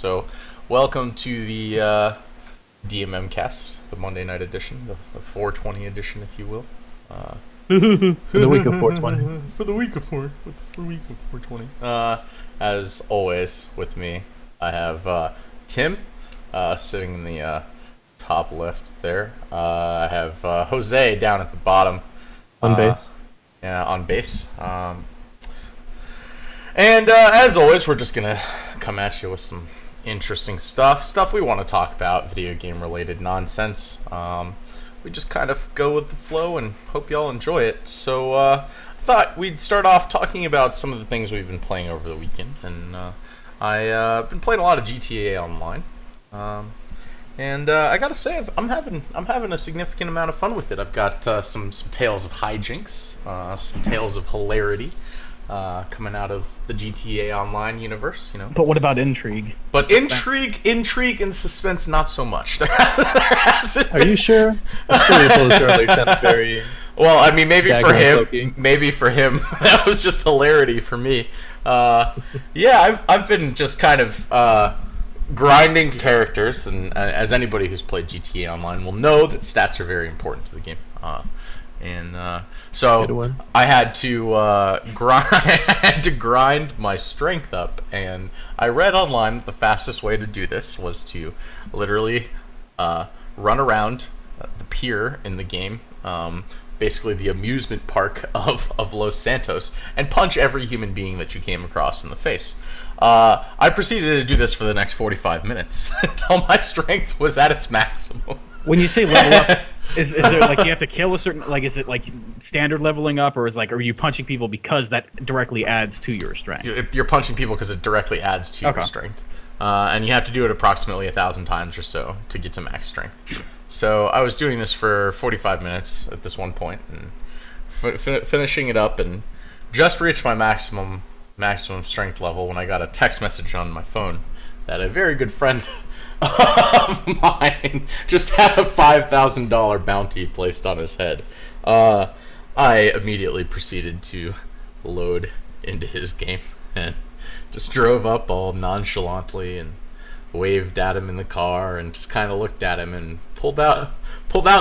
So, welcome to the DMM Cast, the Monday night edition, the 420 edition, if you will. For the week of 420. For the week of 420. As always, with me, I have Tim, sitting in the top left there. I have Jose down at the bottom. On base. Yeah, on base. And as always, we're just gonna come at you with some interesting stuff we want to talk about, video game related nonsense. We just kind of go with the flow and hope y'all enjoy it. So I thought we'd start off talking about some of the things we've been playing over the weekend, and I've been playing a lot of GTA Online. And I gotta say, I'm having a significant amount of fun with it. I've got some tales of hijinks, some tales of hilarity coming out of the GTA Online universe. You know. But what about intrigue? But suspense. intrigue, and suspense, not so much. There hasn't Are you sure? The story told us earlier sounded very. Well, I mean, maybe for him, that was just hilarity. For me, yeah, I've been just kind of grinding characters, and as anybody who's played GTA Online will know, that stats are very important to the game. So I had to grind my strength up, and I read online that the fastest way to do this was to literally run around the pier in the game, basically the amusement park of Los Santos, and punch every human being that you came across in the face. I proceeded to do this for the next 45 minutes until my strength was at its maximum. When you say level up, is there like you have to kill a certain, like, is it like standard leveling up, or are you punching people because that directly adds to your strength? You're punching people because it directly adds to your strength, and you have to do it approximately 1,000 times or so to get to max strength. So I was doing this for 45 minutes at this one point, and finishing it up, and just reached my maximum strength level when I got a text message on my phone that a very good friend of mine just had a $5,000 bounty placed on his head. I immediately proceeded to load into his game and just drove up all nonchalantly and waved at him in the car and just kind of looked at him and pulled out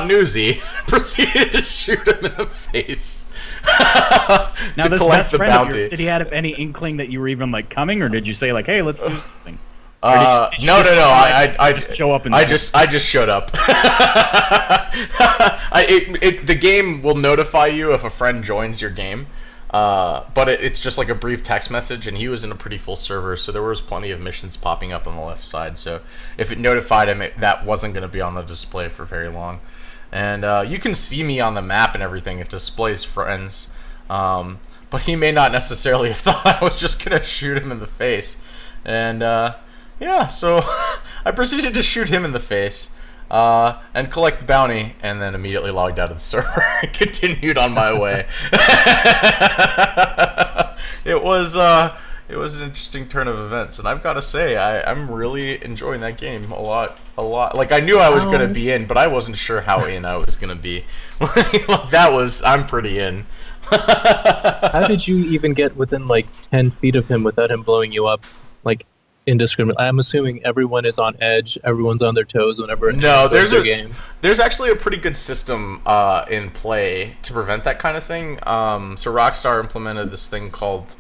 Newsy, proceeded to shoot him in the face. Now, this best friend of yours, did he have any inkling that you were even like coming, or did you say like, "Hey, let's do something"? No. I just show up and I just showed up. The game will notify you if a friend joins your game, but it's just like a brief text message, and he was in a pretty full server, so there was plenty of missions popping up on the left side. So if it notified him, that wasn't going to be on the display for very long. And you can see me on the map and everything. It displays friends, but he may not necessarily have thought I was just going to shoot him in the face. And yeah, so I proceeded to shoot him in the face and collect the bounty, and then immediately logged out of the server and continued on my way. It was an interesting turn of events, and I've got to say, I'm really enjoying that game a lot. Like, I knew I was going to be in, but I wasn't sure how in I was going to be. I'm pretty in. How did you even get within like 10 feet of him without him blowing you up, like, indiscriminately? I'm assuming everyone is on edge, everyone's on their toes whenever there's a game. There's actually a pretty good system in play to prevent that kind of thing. So Rockstar implemented this thing called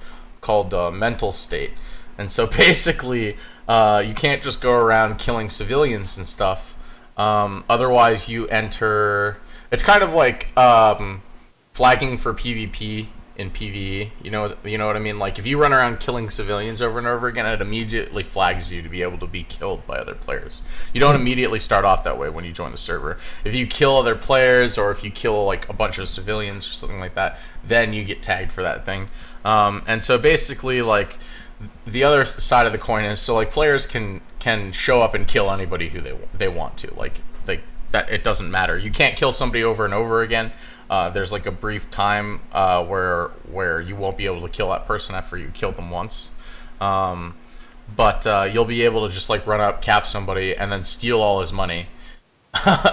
mental state, and so basically you can't just go around killing civilians and stuff. Otherwise, you enter. It's kind of like flagging for PvP in PvE. You know what I mean? Like, if you run around killing civilians over and over again, it immediately flags you to be able to be killed by other players. You don't immediately start off that way when you join the server. If you kill other players, or if you kill like a bunch of civilians or something like that, then you get tagged for that thing. And so basically, like, the other side of the coin is, so like, players can show up and kill anybody who they want to. Like that, it doesn't matter. You can't kill somebody over and over again. There's like a brief time where you won't be able to kill that person after you kill them once. But you'll be able to just like run up, cap somebody, and then steal all his money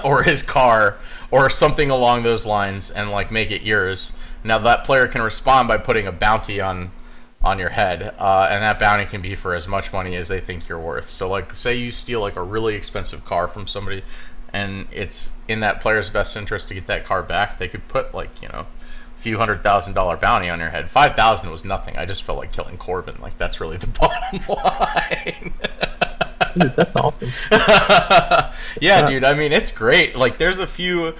or his car or something along those lines, and like make it yours. Now that player can respond by putting a bounty on on your head, and that bounty can be for as much money as they think you're worth. So like, say you steal like a really expensive car from somebody, and it's in that player's best interest to get that car back, they could put like, a few $100,000 bounty on your head. 5,000 was nothing. I just felt like killing Corbin. Like, that's really the bottom line. Dude, that's awesome. Yeah, dude. I mean, it's great. Like, there's a few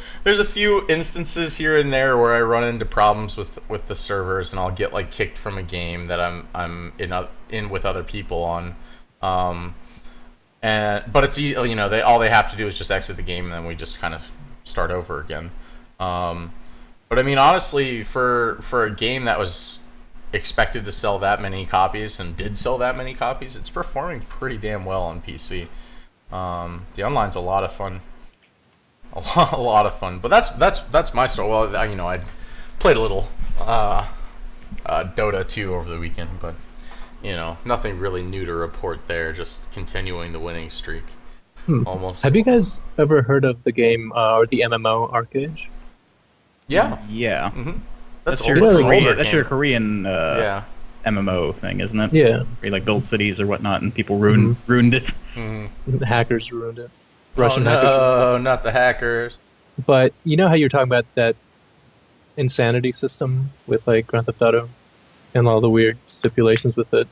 instances here and there where I run into problems with the servers, and I'll get like kicked from a game that I'm in with other people on. But it's all they have to do is just exit the game, and then we just kind of start over again. But I mean, honestly, for a game that was expected to sell that many copies and did sell that many copies, it's performing pretty damn well on PC. The online's a lot of fun, a lot of fun. But that's my story. Well, I played a little Dota 2 over the weekend, but nothing really new to report there. Just continuing the winning streak. Almost. Have you guys ever heard of the game or the MMO Arcade? Yeah. Yeah. Mm-hmm. That's your Korean MMO thing, isn't it? Yeah. Where you like build cities or whatnot, and people ruined it. Mm-hmm. The hackers ruined it. Russian hackers. Ruined it. Not the hackers. But you know how you're talking about that insanity system with like Grand Theft Auto and all the weird stipulations with it?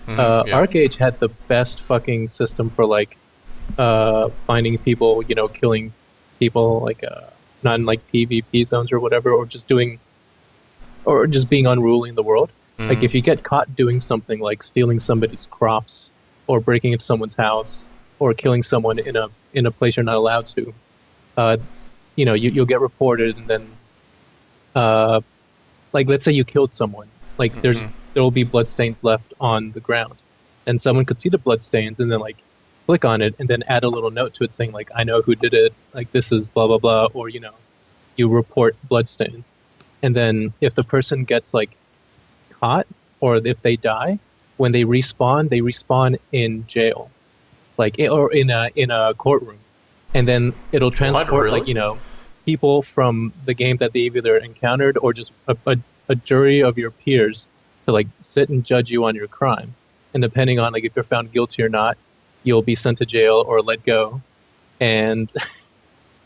Mm-hmm. Arcade had the best fucking system for like finding people, killing people, like not in like PvP zones or whatever, or just being unruly in the world. Mm-hmm. Like if you get caught doing something like stealing somebody's crops or breaking into someone's house or killing someone in a place you're not allowed to, you'll get reported, and then like let's say you killed someone, like there will be bloodstains left on the ground, and someone could see the bloodstains and then like click on it and then add a little note to it saying like, I know who did it, like this is blah blah blah, or you report bloodstains. And then if the person gets like caught or if they die, when they respawn in jail, like or in a courtroom, and then it'll transport really? People from the game that they've either encountered or just a jury of your peers to like sit and judge you on your crime. And depending on like if you're found guilty or not, you'll be sent to jail or let go. And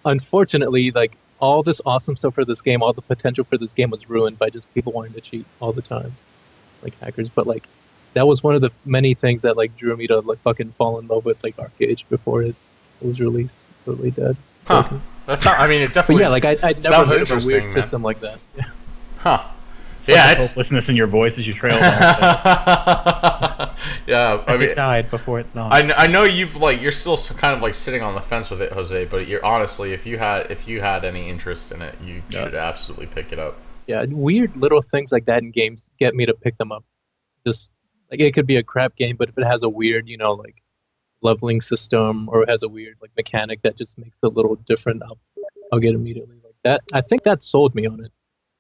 unfortunately, like all this awesome stuff for this game, all the potential for this game was ruined by just people wanting to cheat all the time, like hackers. But like that was one of the many things that like drew me to like fucking fall in love with like Arcade before it was released. Totally dead. Huh. That's not. I mean, it definitely. But yeah, like I'd never heard of a weird system like that. Huh. It's like the hopelessness in your voice as you trail down. Yeah, as it died before it dawned. I know you're still kind of like sitting on the fence with it, Jose. But you're honestly, if you had any interest in it, you should absolutely pick it up. Yeah, weird little things like that in games get me to pick them up. Just like it could be a crap game, but if it has a weird, like leveling system or it has a weird like mechanic that just makes it a little different, I'll get immediately like that. I think that sold me on it.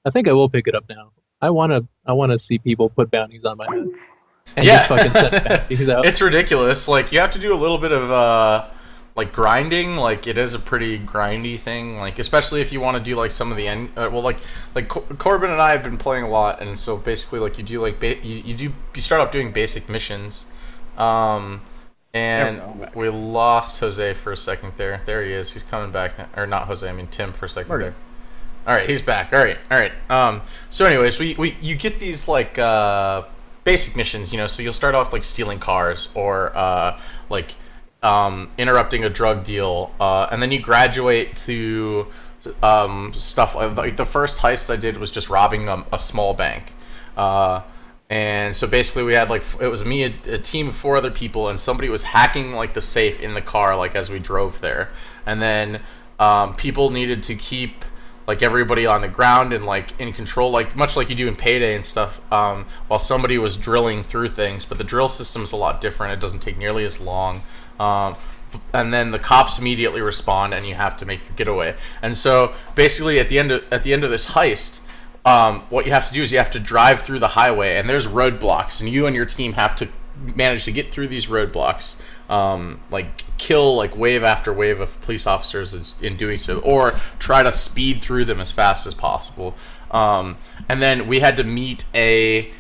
I think I will pick it up now. I wanna see people put bounties on my head and just fucking set bounties out. It's ridiculous. Like you have to do a little bit of like grinding. Like it is a pretty grindy thing. Like especially if you want to do like some of the end. Like Corbin and I have been playing a lot, and so basically like you do like you start off doing basic missions. And we lost Jose for a second there. There he is. He's coming back. Or not Jose. I mean Tim for a second there. All right, he's back. All right. So, anyways, you get these like basic missions, So you'll start off like stealing cars or interrupting a drug deal, and then you graduate to stuff like the first heist I did was just robbing a small bank, and so basically we had it was me, a team of 4 other people, and somebody was hacking like the safe in the car like as we drove there, and then people needed to keep like everybody on the ground and like in control, like much like you do in Payday and stuff, while somebody was drilling through things. But the drill system is a lot different. It doesn't take nearly as long. And then the cops immediately respond, and you have to make your getaway. And so basically, at the end of this heist, what you have to do is you have to drive through the highway, and there's roadblocks, and you and your team have to manage to get through these roadblocks. Like kill like wave after wave of police officers in doing so, or try to speed through them as fast as possible. And then we had to meet a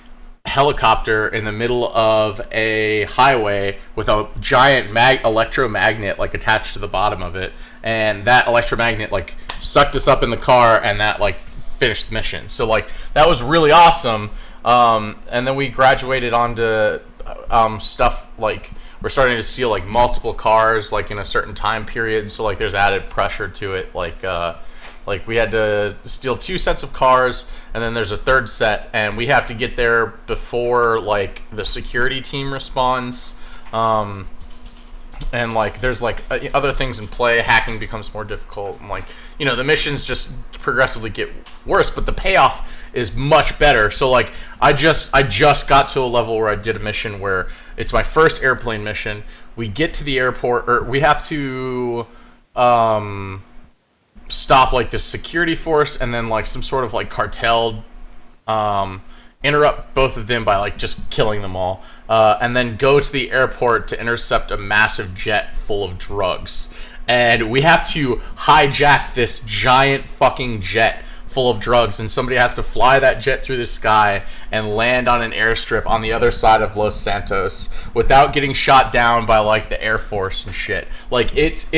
helicopter in the middle of a highway with a giant electromagnet like attached to the bottom of it, and that electromagnet like sucked us up in the car, and that like finished the mission. So like that was really awesome. And then we graduated onto stuff like we're starting to see like multiple cars like in a certain time period, so like there's added pressure to it. Like we had to steal 2 sets of cars, and then there's a third set, and we have to get there before like the security team responds. And like there's like other things in play. Hacking becomes more difficult, and like the missions just progressively get worse, but the payoff is much better. So like I just got to a level where I did a mission where it's my first airplane mission. We get to the airport, or we have to stop like this security force, and then like some sort of like cartel interrupt both of them by like just killing them all, and then go to the airport to intercept a massive jet full of drugs. And we have to hijack this giant fucking jet full of drugs, and somebody has to fly that jet through the sky and land on an airstrip on the other side of Los Santos without getting shot down by like the Air Force and shit. Like it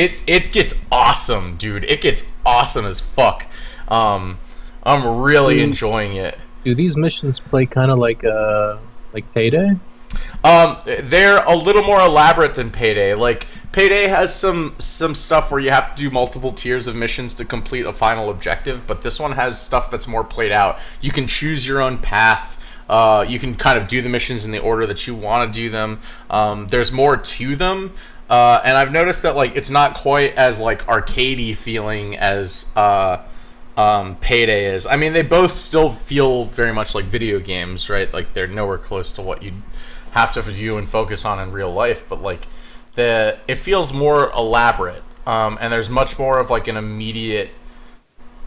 gets awesome, dude. It gets awesome as fuck. I'm really enjoying it. Do these missions play kind of like Payday? They're a little more elaborate than Payday. Like Payday has some stuff where you have to do multiple tiers of missions to complete a final objective, but this one has stuff that's more played out. You can choose your own path. You can kind of do the missions in the order that you want to do them. There's more to them, and I've noticed that like it's not quite as like arcadey feeling as Payday is. I mean, they both still feel very much like video games, right? Like they're nowhere close to what you'd have to view and focus on in real life, but like it feels more elaborate, and there's much more of like an immediate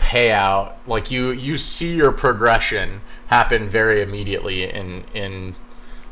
payout. Like you see your progression happen very immediately in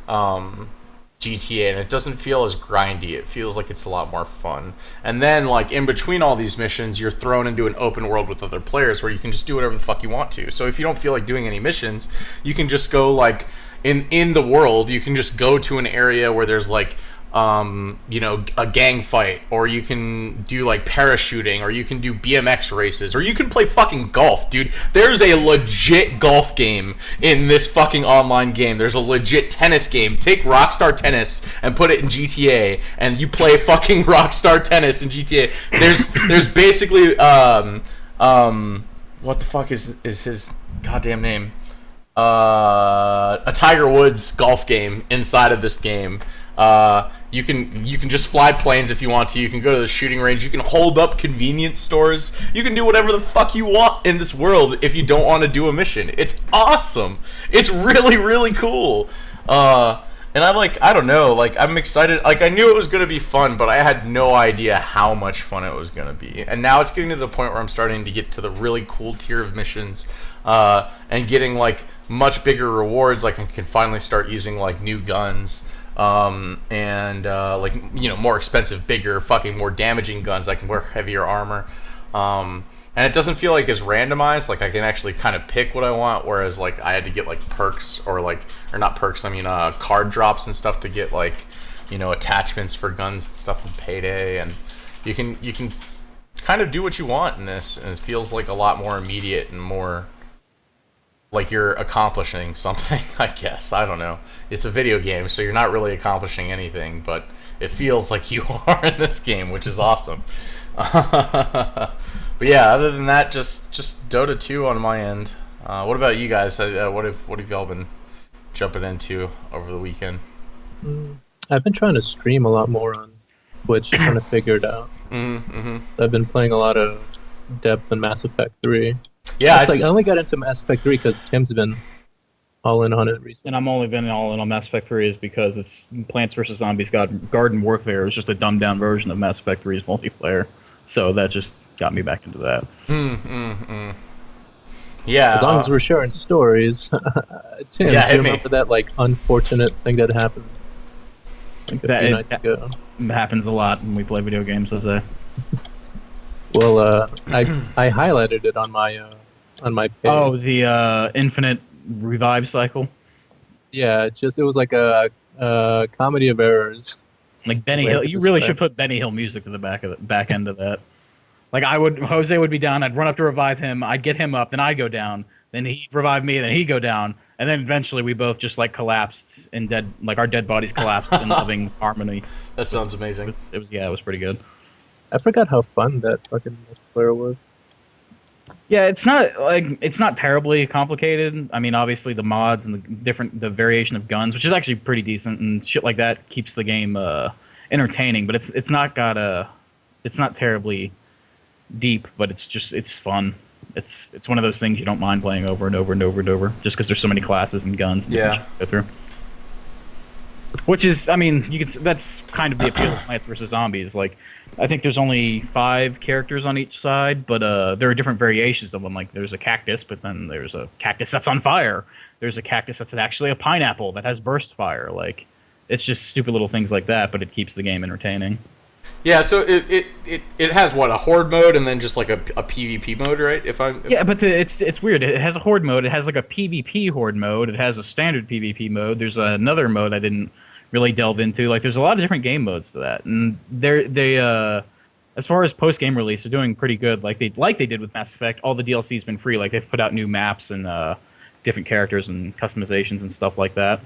GTA, and it doesn't feel as grindy. It feels like it's a lot more fun. And then like in between all these missions, you're thrown into an open world with other players where you can just do whatever the fuck you want to. So if you don't feel like doing any missions, you can just go like in the world, you can just go to an area where there's like a gang fight, or you can do like parachuting, or you can do BMX races, or you can play fucking golf, dude. There's a legit golf game in this fucking online game. There's a legit tennis game. Take Rockstar Tennis and put it in GTA, and you play fucking Rockstar Tennis in GTA. There's basically what the fuck is his goddamn name? A Tiger Woods golf game inside of this game. You can just fly planes if you want to. You can go to the shooting range. You can hold up convenience stores. You can do whatever the fuck you want in this world if you don't want to do a mission. It's awesome. It's really, really cool. And I don't know, like I'm excited. Like I knew it was going to be fun, but I had no idea how much fun it was going to be. And now it's getting to the point where I'm starting to get to the really cool tier of missions, and getting like much bigger rewards. Like I can finally start using like new guns. And more expensive, bigger, fucking more damaging guns. I can wear heavier armor, and it doesn't feel like as randomized. Like I can actually kind of pick what I want, whereas like I had to get like perks or not perks. I mean card drops and stuff to get like attachments for guns and stuff in Payday, and you can kind of do what you want in this, and it feels like a lot more immediate and more like you're accomplishing something, I guess. I don't know. It's a video game, so you're not really accomplishing anything, but it feels like you are in this game, which is awesome. But yeah, other than that, just Dota 2 on my end. What about you guys? What have y'all been jumping into over the weekend? I've been trying to stream a lot more on Twitch, trying to figure it out. I've been playing a lot of Depth and Mass Effect 3. Yeah, I only got into Mass Effect 3 because Tim's been all in on it recently. And I'm only been all in on Mass Effect 3 is because it's Plants vs. Zombies Garden Warfare is just a dumbed down version of Mass Effect 3's multiplayer. So that just got me back into that. Yeah. As long as we're sharing stories. Tim, do you remember that like unfortunate thing that happened like a few nights ago? It happens a lot when we play video games, I say. Well, I highlighted it on my page. Oh, the infinite revive cycle. Yeah, just it was like a comedy of errors. Like Benny Way Hill, to you really should describe. put Benny Hill music to the back end of that. Like Jose would be down. I'd run up to revive him. I'd get him up. Then I'd go down. Then he'd revive me. Then he'd go down. And then eventually we both just like collapsed in dead, like our dead bodies collapsed in loving harmony. That sounds amazing. It was pretty good. I forgot how fun that fucking multiplayer was. Yeah, it's not terribly complicated. I mean, obviously the mods and the variation of guns, which is actually pretty decent and shit like that keeps the game entertaining. But it's not terribly deep, but it's fun. It's one of those things you don't mind playing over and over and over and over, just because there's so many classes and guns. And Yeah. shit to go through. Which is, I mean, that's kind of the appeal of Plants vs Zombies. Like, I think there's only 5 characters on each side, but there are different variations of them. Like, there's a cactus, but then there's a cactus that's on fire. There's a cactus that's actually a pineapple that has burst fire. Like, it's just stupid little things like that, but it keeps the game entertaining. Yeah, so it has what, a horde mode and then just like a PvP mode, right? Yeah, but it's weird. It has a horde mode. It has like a PvP horde mode. It has a standard PvP mode. There's another mode I didn't really delve into. Like, there's a lot of different game modes to that, and they as far as post game release, they're doing pretty good. Like they did with Mass Effect, all the DLC's been free. Like, they've put out new maps and different characters and customizations and stuff like that.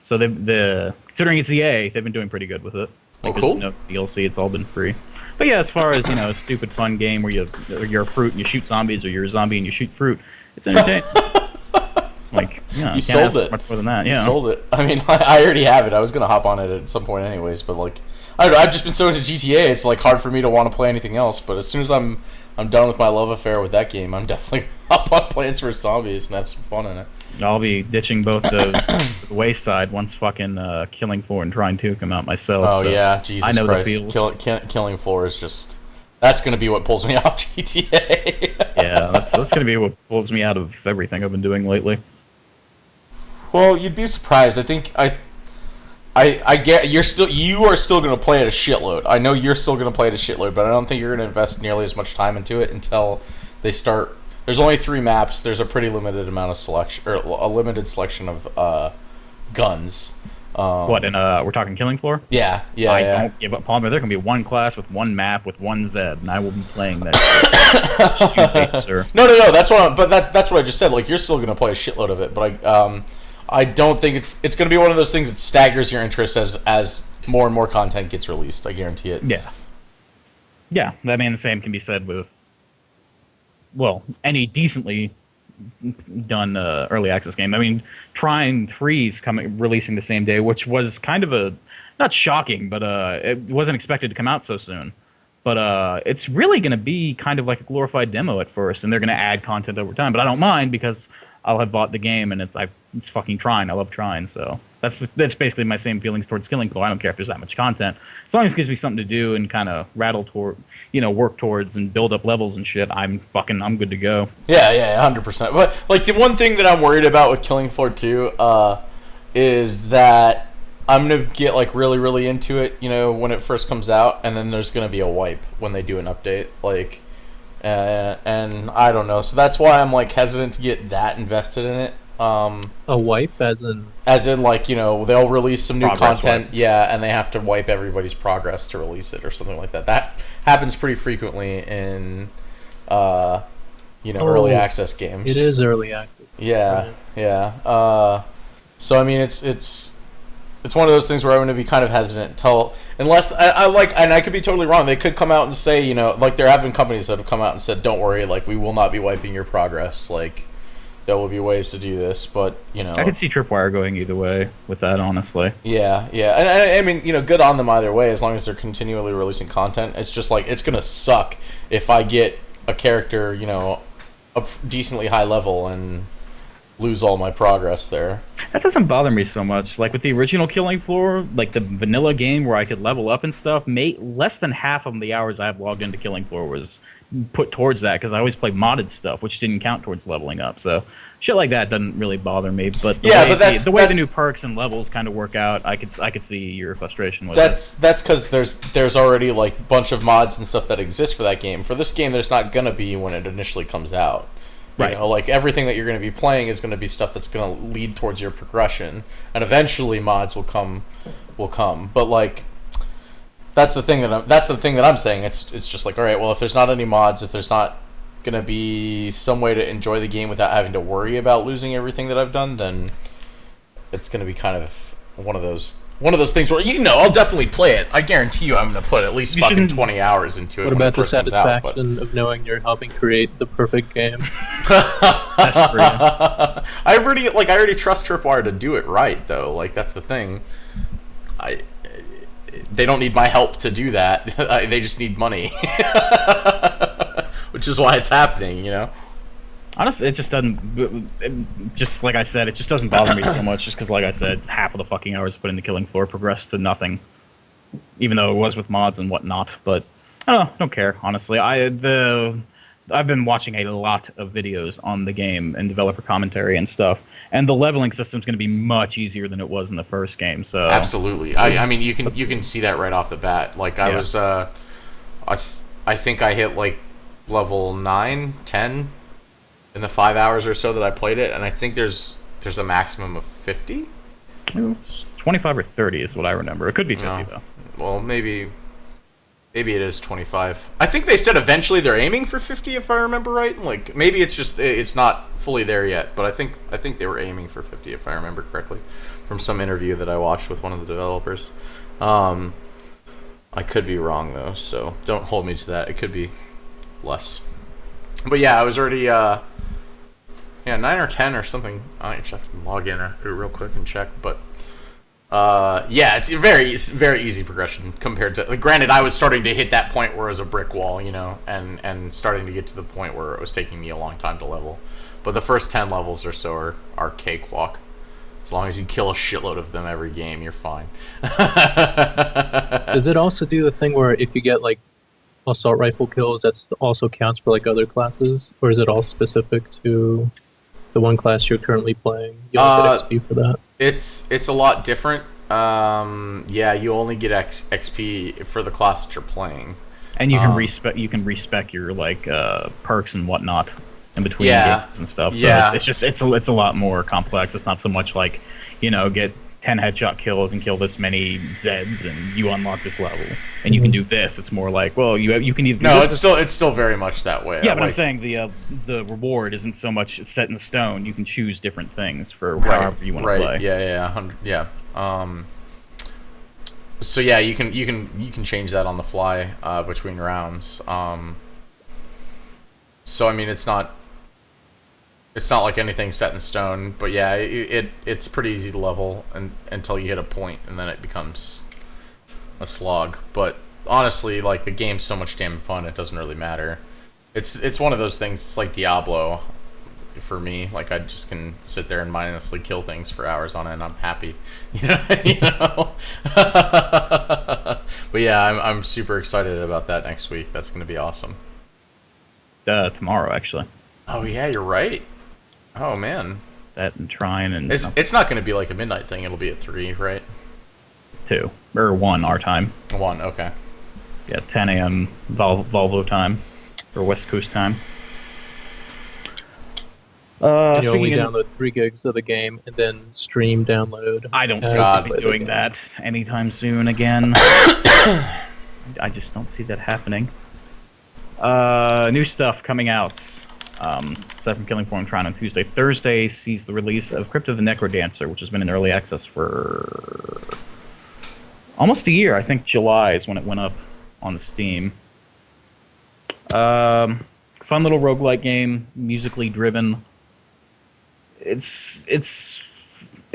So considering it's EA, they've been doing pretty good with it. Like, Oh, cool. there's no DLC, it's all been free. But yeah, as far as, a stupid fun game where you're a fruit and you shoot zombies, or you're a zombie and you shoot fruit, it's entertaining. Like, You sold it. Much more than that, You yeah. sold it. I mean, I already have it. I was gonna hop on it at some point, anyways. But like, I don't know, I've just been so into GTA. It's like hard for me to want to play anything else. But as soon as I'm done with my love affair with that game, I'm definitely gonna hop on Plants vs Zombies and have some fun in it. I'll be ditching both those to the wayside once fucking Killing Floor and Trying 2 come out myself. Oh so yeah, Jesus I know Christ! the feels. Killing Floor is just that's gonna be what pulls me off GTA. Yeah, that's gonna be what pulls me out of everything I've been doing lately. Well, you'd be surprised. I think I get you are still going to play it a shitload. I know you're still going to play it a shitload, but I don't think you're going to invest nearly as much time into it until they start. There's only 3 maps. There's a pretty limited amount of selection, or a limited selection of guns. What? And we're talking Killing Floor. Yeah. I don't give up, Palmer. There can be one class with one map with one Zed, and I will be playing that. Stupid, sir. No. That's that's what I just said. Like, you're still going to play a shitload of it, but I don't think it's going to be one of those things that staggers your interest as more and more content gets released. I guarantee it. Yeah. Yeah, I mean, the same can be said with, well, any decently done early access game. I mean, Trine 3's releasing the same day, which was kind of not shocking, but it wasn't expected to come out so soon. But it's really going to be kind of like a glorified demo at first, and they're going to add content over time. But I don't mind, because I'll have bought the game, and it's fucking Trine. I love Trine, so that's basically my same feelings towards Killing Floor. I don't care if there's that much content, as long as it gives me something to do and kind of work towards and build up levels and shit. I'm good to go. Yeah, 100%. But like, the one thing that I'm worried about with Killing Floor 2 is that I'm gonna get like really, really into it, when it first comes out, and then there's gonna be a wipe when they do an update, like, and I don't know. So that's why I'm like hesitant to get that invested in it. A wipe, as in Like, they'll release some new Progress content, wipe. yeah, and they have to wipe everybody's progress to release it or something like that. That happens pretty frequently in, early access games. it is early access. Yeah, Right. yeah. So I mean, it's one of those things where I'm going to be kind of hesitant unless and I could be totally wrong. They could come out and say, like, there have been companies that have come out and said, "Don't worry, like, we will not be wiping your progress. Like, there will be ways to do this." But I could see Tripwire going either way with that, honestly. yeah, and I mean, good on them either way, as long as they're continually releasing content. It's just like, it's gonna suck if I get a character, a decently high level and lose all my progress there. That doesn't bother me so much. Like with the original Killing Floor, like the vanilla game where I could level up and stuff, less than half of the hours I've logged into Killing Floor was put towards that, because I always play modded stuff, which didn't count towards leveling up. So shit like that doesn't really bother me. But the way the new perks and levels kind of work out, I could see your frustration with it. That's because there's already like a bunch of mods and stuff that exist for that game. For this game, there's not gonna be when it initially comes out. You Right. know, like everything that you're going to be playing is going to be stuff that's going to lead towards your progression, and eventually mods will come. But like, that's the thing that I'm saying. It's just like, all right, well, if there's not any mods, if there's not going to be some way to enjoy the game without having to worry about losing everything that I've done, then it's going to be kind of one of those things where, I'll definitely play it. I guarantee you I'm going to put at least fucking 20 hours into it. What when about it the first comes out, but- satisfaction of knowing you're helping create the perfect game? That's for you. I already trust Tripwire to do it right, though. Like, that's the thing. They don't need my help to do that. They just need money, which is why it's happening. Honestly, it just doesn't. Just like I said, it just doesn't bother me so much. Just because, like I said, half of the fucking hours put into Killing Floor progressed to nothing, even though it was with mods and whatnot. But I don't know. I don't care. Honestly, I've been watching a lot of videos on the game and developer commentary and stuff, and the leveling system's going to be much easier than it was in the first game. So Absolutely. I mean, you can see that right off the bat. Like, I Yeah. was, I think I hit like level 9, 10 in the 5 hours or so that I played it, and I think there's a maximum of 50. 25 or 30 is what I remember. It could be 50 No. though. Well, maybe it is 25. I think they said eventually they're aiming for 50, if I remember right. Like, maybe it's not fully there yet, but I think they were aiming for 50, if I remember correctly, from some interview that I watched with one of the developers. I could be wrong though, so don't hold me to that. It could be less. But yeah, I was already 9 or 10 or something. I actually have to log in real quick and check, but yeah, it's very easy progression compared to. Like, granted, I was starting to hit that point where it was a brick wall, and starting to get to the point where it was taking me a long time to level. But the first 10 levels or so are cakewalk. As long as you kill a shitload of them every game, you're fine. Does it also do the thing where if you get like assault rifle kills, that also counts for like other classes, or is it all specific to the one class you're currently playing? You only get XP for that. It's a lot different. Yeah, you only get XP for the class that you're playing. And you can respec your like perks and whatnot in between Yeah. games and stuff. So Yeah. it's a lot more complex. It's not so much like, get 10 headshot kills and kill this many Zeds and you unlock this level and you can do this. It's more like, well, you can either No, this it's still very much that way. yeah, but I'm Like, saying the reward isn't so much set in stone. You can choose different things for right, however you want right, to play. yeah. So yeah, you can change that on the fly between rounds. So I mean, it's not like anything set in stone, but yeah, it's pretty easy to level until you hit a point, and then it becomes a slog. But honestly, like, the game's so much damn fun, it doesn't really matter. It's one of those things. It's like Diablo for me. Like, I just can sit there and mindlessly kill things for hours on end. I'm happy, you know. But yeah, I'm super excited about that next week. That's gonna be awesome. Tomorrow, actually. Oh yeah, you're right. Oh man, That and Trine and it's not going to be like a midnight thing. It'll be at 3, right? 2 or 1 our time. 1, okay. Yeah, 10 a.m. Volvo time or West Coast time. You only Speaking of, download 3 gigs of the game and then stream download. I don't as think you I'll play be the doing game. that anytime soon again. I just don't see that happening. New stuff coming out. Aside from Killing Floor and Trine on Tuesday, Thursday sees the release of Crypto the Necrodancer, which has been in early access for almost a year. I think July is when it went up on Steam. Fun little roguelike game, musically driven. It's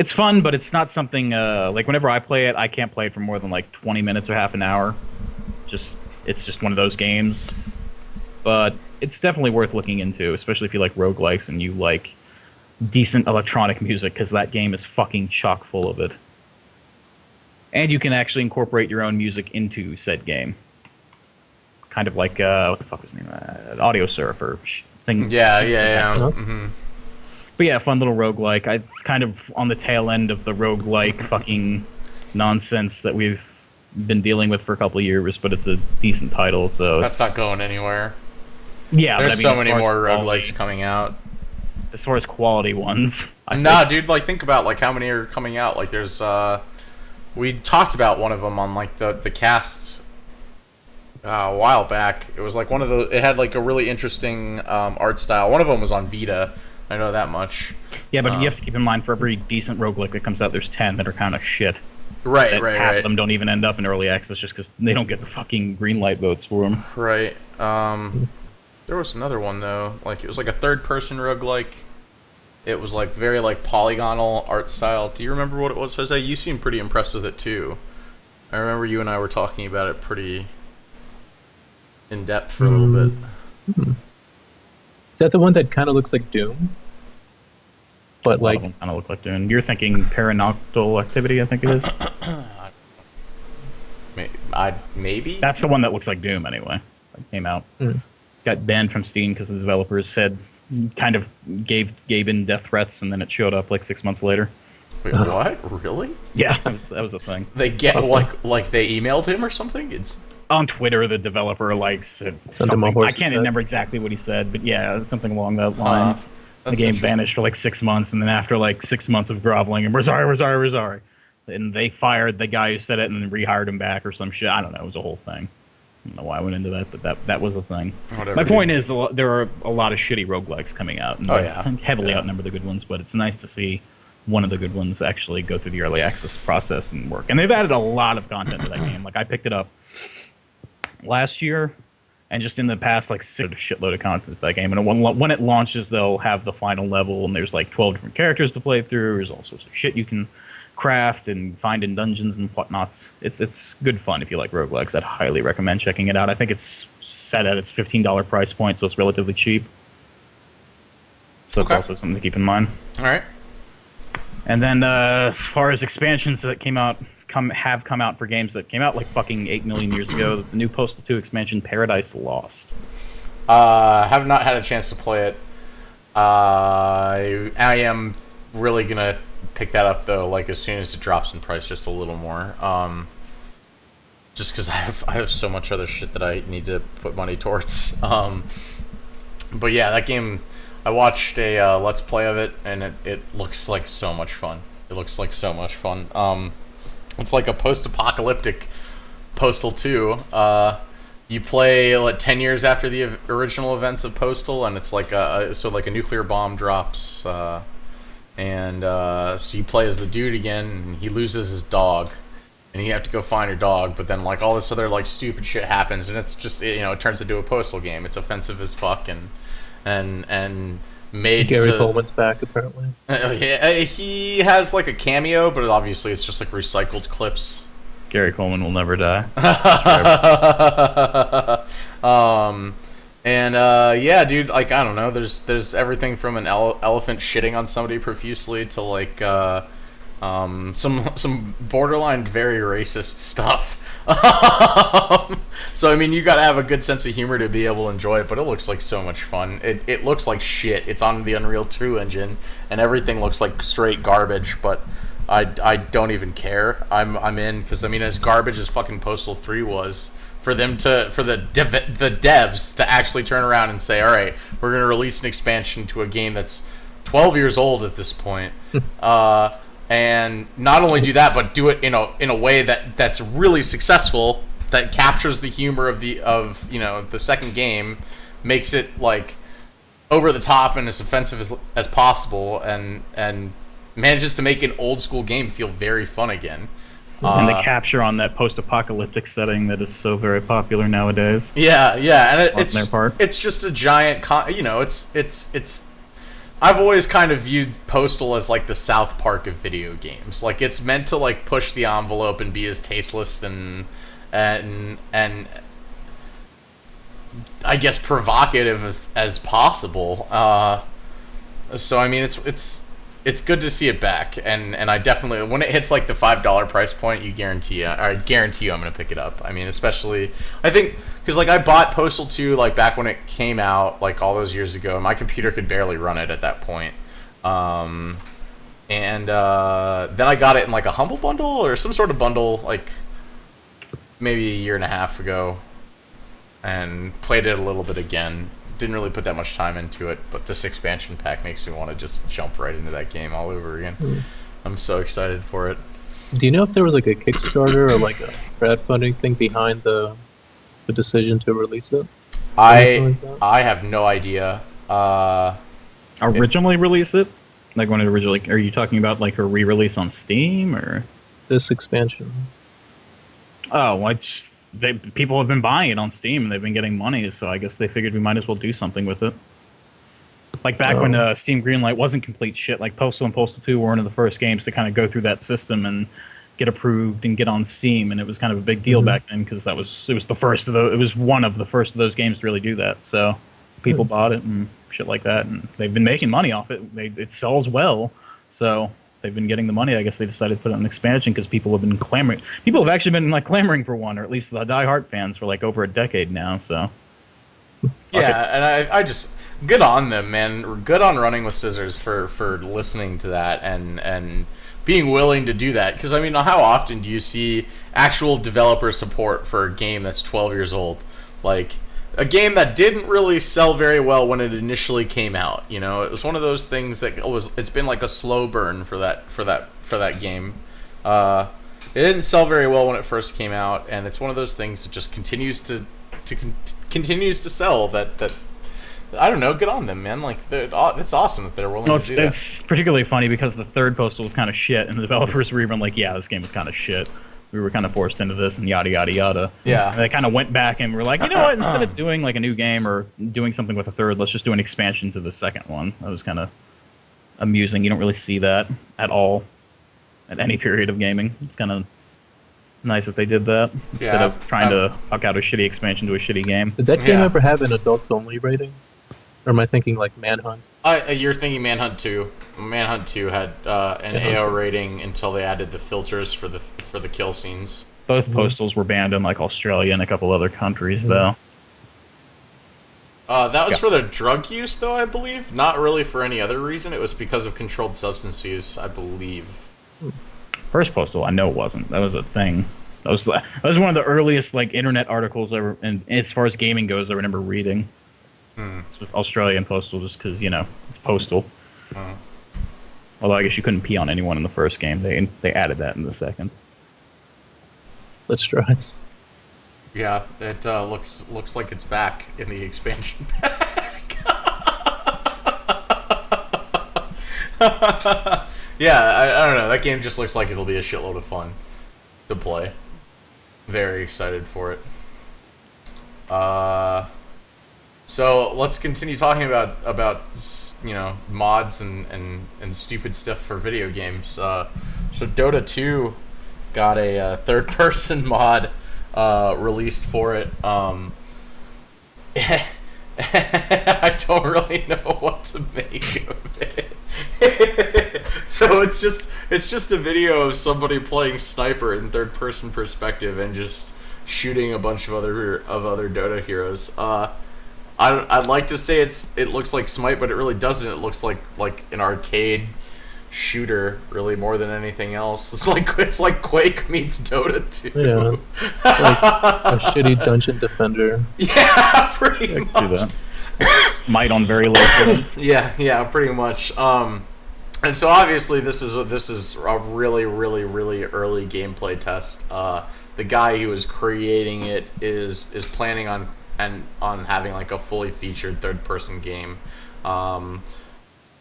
fun, but it's not something like whenever I play it, I can't play it for more than like 20 minutes or half an hour. It's just one of those games. But it's definitely worth looking into, especially if you like roguelikes and you like decent electronic music, because that game is fucking chock full of it. And you can actually incorporate your own music into said game. Kind of like, what the fuck was the name? Audio Surf or thing. Yeah. Nice. Mm-hmm. But yeah, fun little roguelike. It's kind of on the tail end of the roguelike fucking nonsense that we've been dealing with for a couple of years, but it's a decent title, so That's not going anywhere. yeah. There's but I mean, so as many far as more quality- roguelikes coming out. as far as quality ones. Nah, dude, like think about like how many are coming out. Like there's we talked about one of them on like the cast a while back. It was like one of the. It had like a really interesting art style. One of them was on Vita. I know that much. Yeah, but you have to keep in mind for every decent roguelike that comes out, there's 10 that are kind of shit. Right, That right, half right. of them don't even end up in early access just because they don't get the fucking green light votes for them. Right. There was another one though. Like it was like a third-person roguelike. It was like very like polygonal art style. Do you remember what it was, Jose? You seemed pretty impressed with it too. I remember you and I were talking about it pretty in depth for a little bit. Is that the one that kind of looks like Doom? But like, kind of look like doing. You're thinking Paranoctal Activity, I think it is. Maybe. That's the one that looks like Doom anyway. That came out. Got banned from Steam because the developers said kind of gave in death threats, and then it showed up like 6 months later. Wait, what? Really? Yeah, that was a thing. They get Awesome. like they emailed him or something? It's On Twitter, the developer like said Sent him a something. horse I can't instead. remember exactly what he said, but yeah, something along those lines. The That's game interesting. vanished for like 6 months, and then after like 6 months of groveling, and we're sorry, and they fired the guy who said it and then rehired him back or some shit. I don't know. It was a whole thing. I don't know why I went into that, but that was a thing. Whatever, My dude. point is, there are a lot of shitty roguelikes coming out, and Oh, they yeah. heavily Yeah. outnumber the good ones. But it's nice to see one of the good ones actually go through the early access process and work. And they've added a lot of content to that game. Like I picked it up last year, and just in the past, like shitload of content to that game. And when it launches, they'll have the final level, and there's like 12 different characters to play through. There's all sorts of shit you can craft and find in dungeons and whatnots. It's good fun if you like roguelikes. I'd highly recommend checking it out. I think it's set at its $15 price point, so it's relatively cheap. So it's Okay. also something to keep in mind. all right. And then as far as expansions that have come out for games that came out like fucking 8 million years ago, the new Postal 2 expansion, Paradise Lost. Have not had a chance to play it. I am really gonna pick that up though, like as soon as it drops in price, just a little more. Just because I have so much other shit that I need to put money towards. But yeah, that game. I watched a Let's Play of it, and it looks like so much fun. It looks like so much fun. It's like a post-apocalyptic Postal 2. You play like 10 years after the original events of Postal, and it's like a nuclear bomb drops, and so you play as the dude again, and he loses his dog, and you have to go find your dog. But then like all this other like stupid shit happens, and it's just it turns into a Postal game. It's offensive as fuck, and made Gary to, Coleman's back apparently. yeah, he has like a cameo, but obviously it's just like recycled clips. Gary Coleman will never die. Yeah, dude, like I don't know, there's everything from an elephant shitting on somebody profusely to like some borderline very racist stuff. So I mean, you gotta have a good sense of humor to be able to enjoy it, but it looks like so much fun. It looks like shit. It's on the Unreal 2 engine, and everything looks like straight garbage, but I don't even care. I'm in, because I mean, as garbage as fucking Postal 3 was, for the devs to actually turn around and say, all right, we're gonna release an expansion to a game that's 12 years old at this point. And not only do that, but do it in a way that's really successful, that captures the humor of the second game, makes it like over the top and as offensive as possible, and manages to make an old school game feel very fun again. And the capture on that post-apocalyptic setting that is so very popular nowadays. Yeah, and Smart on their part. it's just a giant it's I've always kind of viewed Postal as like the South Park of video games. Like it's meant to like push the envelope and be as tasteless and I guess provocative as possible. So I mean, it's good to see it back, and I definitely, when it hits like the $5 price point, I guarantee you I'm gonna pick it up. I mean, especially I think because like I bought Postal 2 like back when it came out, like all those years ago. My computer could barely run it at that point. And then I got it in like a Humble Bundle or some sort of bundle, like maybe a year and a half ago, and played it a little bit again. didn't really put that much time into it, but this expansion pack makes me want to just jump right into that game all over again. I'm so excited for it. Do you know if there was like a Kickstarter or like a crowdfunding thing behind the decision to release it? I have no idea. Originally release it? Like when it originally... Are you talking about like a re-release on Steam or... This expansion. Oh, well, people have been buying it on Steam and they've been getting money, so I guess they figured we might as well do something with it. Like back when Steam Greenlight wasn't complete shit, like Postal and Postal 2 were one of the first games to kind of go through that system and get approved and get on Steam, and it was kind of a big deal back then because it was the first of it was one of the first of those games to really do that. So people bought it and shit like that, and they've been making money off it. It sells well, so they've been getting the money. I guess they decided to put it on an expansion because people have been clamoring. People have actually been like clamoring for one, or at least the die-hard fans for like over a decade now. So yeah, and I just good on them, man. Good on Running with Scissors for listening to that and being willing to do that. Because I mean, how often do you see actual developer support for a game that's 12 years old? Like a game that didn't really sell very well when it initially came out. You know, it was one of those things that it's been like a slow burn for that game. It didn't sell very well when it first came out, and it's one of those things that just continues to sell. That I don't know. Good on them, man. Like it's awesome that they're willing to do that. It's particularly funny because the third Postal was kind of shit, and the developers were even like, "Yeah, this game was kind of shit. We were kind of forced into this," and yada yada yada. Yeah. And they kind of went back and were like, you know what? Instead of doing like a new game or doing something with a third, let's just do an expansion to the second one. That was kind of amusing. You don't really see that at all at any period of gaming. It's kind of nice that they did that instead of trying to huck out a shitty expansion to a shitty game. Did that game ever have an adults only rating? Or am I thinking like Manhunt? You're thinking Manhunt 2. Manhunt 2 had an AO rating until they added the filters for the kill scenes. Both Postals were banned in like Australia and a couple other countries, though. That was for their drug use, though, I believe. Not really for any other reason. It was because of controlled substance use, I believe. First Postal, I know it wasn't. That was a thing. That was one of the earliest like internet articles ever, and as far as gaming goes, I remember reading. It's with Australian Postal just because, you know, it's Postal. Although I guess you couldn't pee on anyone in the first game. They added that in the second. Let's try. Yeah, it looks like it's back in the expansion pack. Yeah, I don't know. That game just looks like it'll be a shitload of fun to play. Very excited for it. So let's continue talking about you know, mods and stupid stuff for video games. So Dota 2 got a third person mod released for it. I don't really know what to make of it. So it's just a video of somebody playing sniper in third person perspective and just shooting a bunch of other Dota heroes. I'd like to say it looks like Smite, but it really doesn't. It looks like an arcade shooter, really, more than anything else. It's like Quake meets Dota 2. Yeah, like a shitty dungeon defender. Yeah, pretty I much. can see that. Smite on very low settings. Yeah, pretty much. And so obviously this is a really early gameplay test. The guy who was creating it is planning on having like a fully featured third person game.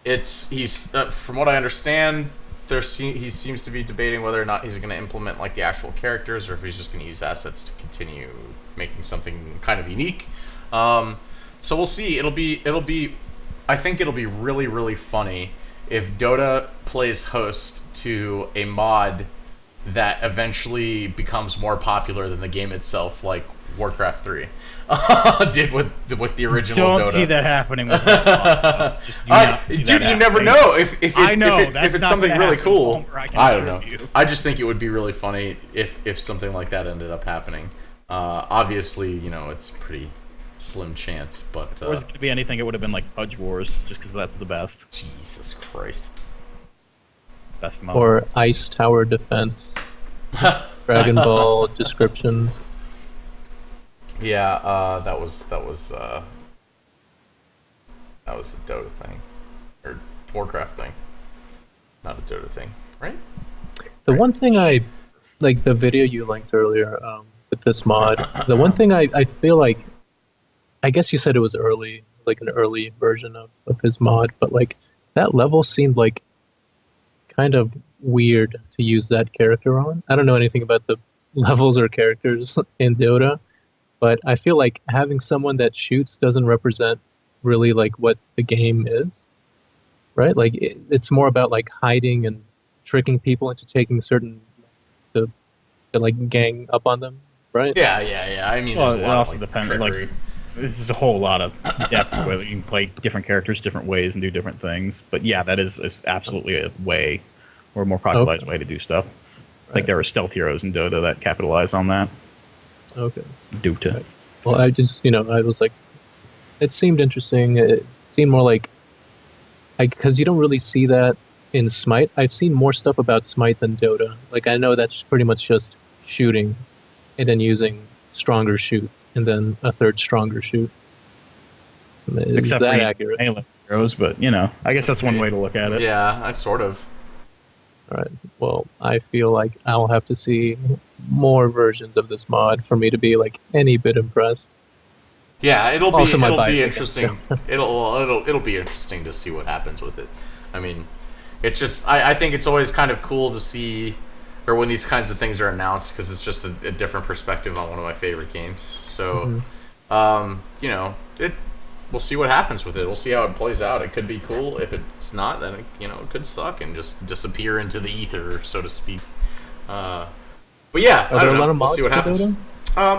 He's from what I understand, he seems to be debating whether or not he's going to implement like the actual characters or if he's just going to use assets to continue making something kind of unique. So we'll see. I think it'll be really funny if Dota plays host to a mod that eventually becomes more popular than the game itself, like Warcraft 3 did with the original Dota. Don't see that happening with that. Just do not see dude, that you never know if it's something really cool. I don't know. I just think it would be really funny if something like that ended up happening. Obviously, you know, it's pretty slim chance, but if it was going to be anything, it would have been like Pudge Wars, just because that's the best. Jesus Christ. Best mod. Or Ice Tower Defense. Dragon Ball descriptions. Yeah, that was That was the Dota thing, or Warcraft thing, not a Dota thing, right? The one thing I like the video you linked earlier with this mod. The one thing I feel like, I guess you said it was early, like an early version of his mod, but like that level seemed like kind of weird to use that character on. I don't know anything about the levels or characters in Dota, but I feel like having someone that shoots doesn't represent really like what the game is, right? Like it's more about like hiding and tricking people into taking certain to like gang up on them, right? Yeah. I mean, Well, there's a it lot also of like depends. trickery. Like, this is a whole lot of depth where you can play different characters different ways and do different things. But yeah, that is absolutely a way, or a more popularized way to do stuff. Like Right. there are stealth heroes in Dota that capitalize on that. Okay. Dota. Right. Well, I just, I was like, it seemed interesting. It seemed more like, because you don't really see that in Smite. I've seen more stuff about Smite than Dota. Like, I know that's pretty much just shooting and then using stronger shoot and then a third stronger shoot. Is Except that for accurate? melee heroes, but I guess that's one way to look at it. Yeah, I sort of. All right. Well, I feel like I'll have to see more versions of this mod for me to be like any bit impressed. Yeah, it'll Also my be bias interesting. It'll be interesting to see what happens with it. I mean, it's just I think it's always kind of cool to see, or when these kinds of things are announced, because it's just a different perspective on one of my favorite games. So, we'll see what happens with it. We'll see how it plays out. It could be cool. If it's not, then it could suck and just disappear into the ether, so to speak. But yeah, Are I there don't a lot know. of We'll mods see what for happens. Dota?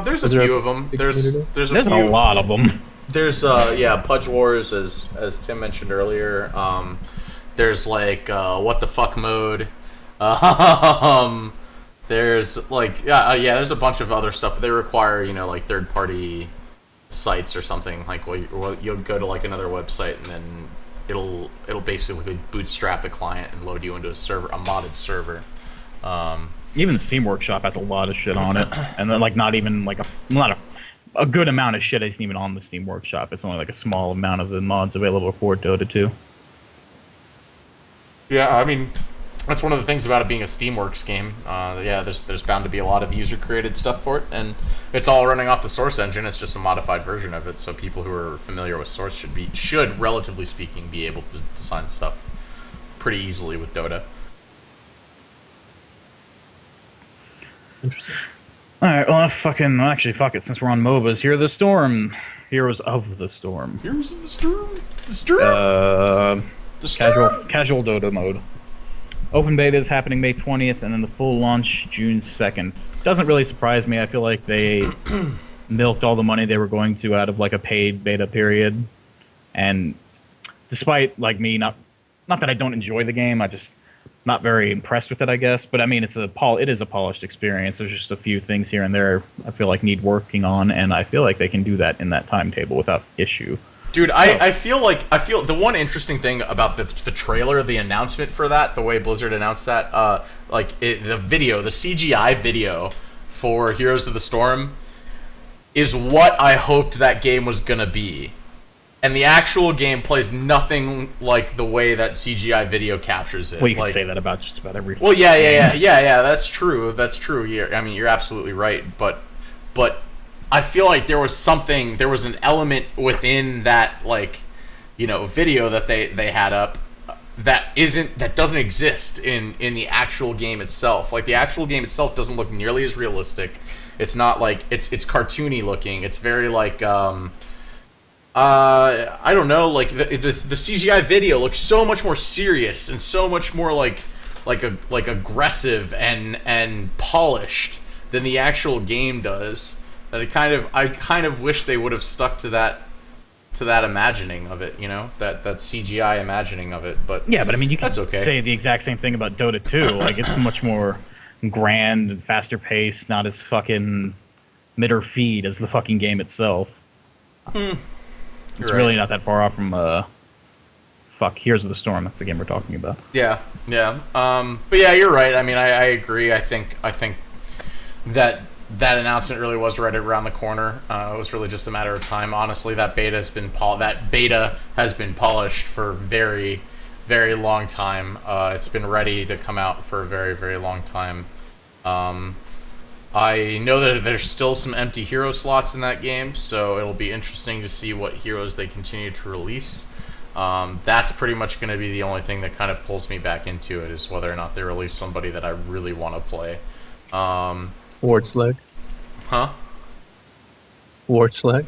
There's Is a there few a of them. big There's community? there's There's few. a lot of them. There's Pudge Wars, as Tim mentioned earlier. There's like what the fuck mode. There's like there's a bunch of other stuff, but they require like third party sites or something. Like you'll go to like another website and then it'll basically bootstrap the client and load you into a modded server. Even the Steam Workshop has a lot of shit on it, and then like not even like a good amount of shit isn't even on the Steam Workshop. It's only like a small amount of the mods available for Dota 2. Yeah, I mean, that's one of the things about it being a Steamworks game. There's bound to be a lot of user-created stuff for it, and it's all running off the Source engine. It's just a modified version of it, so people who are familiar with Source should relatively speaking, be able to design stuff pretty easily with Dota. Interesting. All right, well, fuck it. Since we're on MOBAs, Heroes of the Storm. Heroes of the Storm. Here's the storm. The storm. The storm. Casual Dota mode. Open beta is happening May 20th, and then the full launch June 2nd. Doesn't really surprise me. I feel like they milked all the money they were going to out of like a paid beta period. And despite like me not that I don't enjoy the game, I just not very impressed with it, I guess. But I mean, it is a polished experience. There's just a few things here and there I feel like need working on, and I feel like they can do that in that timetable without issue. Dude, I feel the one interesting thing about the trailer, the announcement for that, the way Blizzard announced that, the video, the CGI video for Heroes of the Storm, is what I hoped that game was gonna be, and the actual game plays nothing like the way that CGI video captures it. Well, you can say that about just about every. Well, yeah. That's true. Yeah, I mean, you're absolutely right, but I feel like there was an element within that video that they had up that doesn't exist in the actual game itself. Like the actual game itself doesn't look nearly as realistic. It's not like it's cartoony looking. It's very like I don't know, like the CGI video looks so much more serious and so much more like aggressive and polished than the actual game does. That I kind of wish they would have stuck to that imagining of it, that CGI imagining of it. But yeah, but I mean, you can that's okay. say the exact same thing about Dota 2. Like it's much more grand and faster paced, not as fucking mitter feed as the fucking game itself. It's right. really not that far off from Heroes of the Storm. That's the game we're talking about. Yeah. But yeah, you're right. I mean, I agree. I think that that announcement really was right around the corner. It was really just a matter of time. Honestly, that beta has been polished for very, very long time. It's been ready to come out for a very, very long time. I know that there's still some empty hero slots in that game, so it'll be interesting to see what heroes they continue to release. That's pretty much going to be the only thing that kind of pulls me back into it, is whether or not they release somebody that I really want to play. Wartslag. Huh? Wartslag.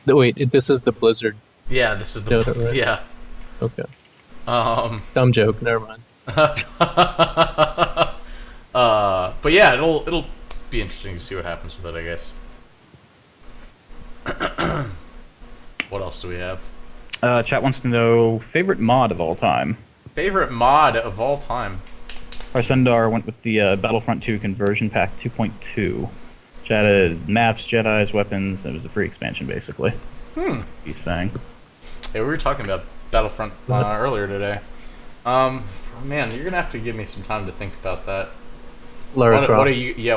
Wait, this is the Blizzard. Yeah, this is the Dota, right? Yeah. Okay. Dumb joke. Never mind. But yeah, it'll be interesting to see what happens with it, I guess. What else do we have? Chat wants to know favorite mod of all time. Favorite mod of all time. Arsendar went with the Battlefront 2 conversion pack 2.2. Which added maps, Jedis, weapons. It was a free expansion, basically. He's saying. Yeah, we were talking about Battlefront earlier today. Man, you're gonna have to give me some time to think about that. Lara Croft. What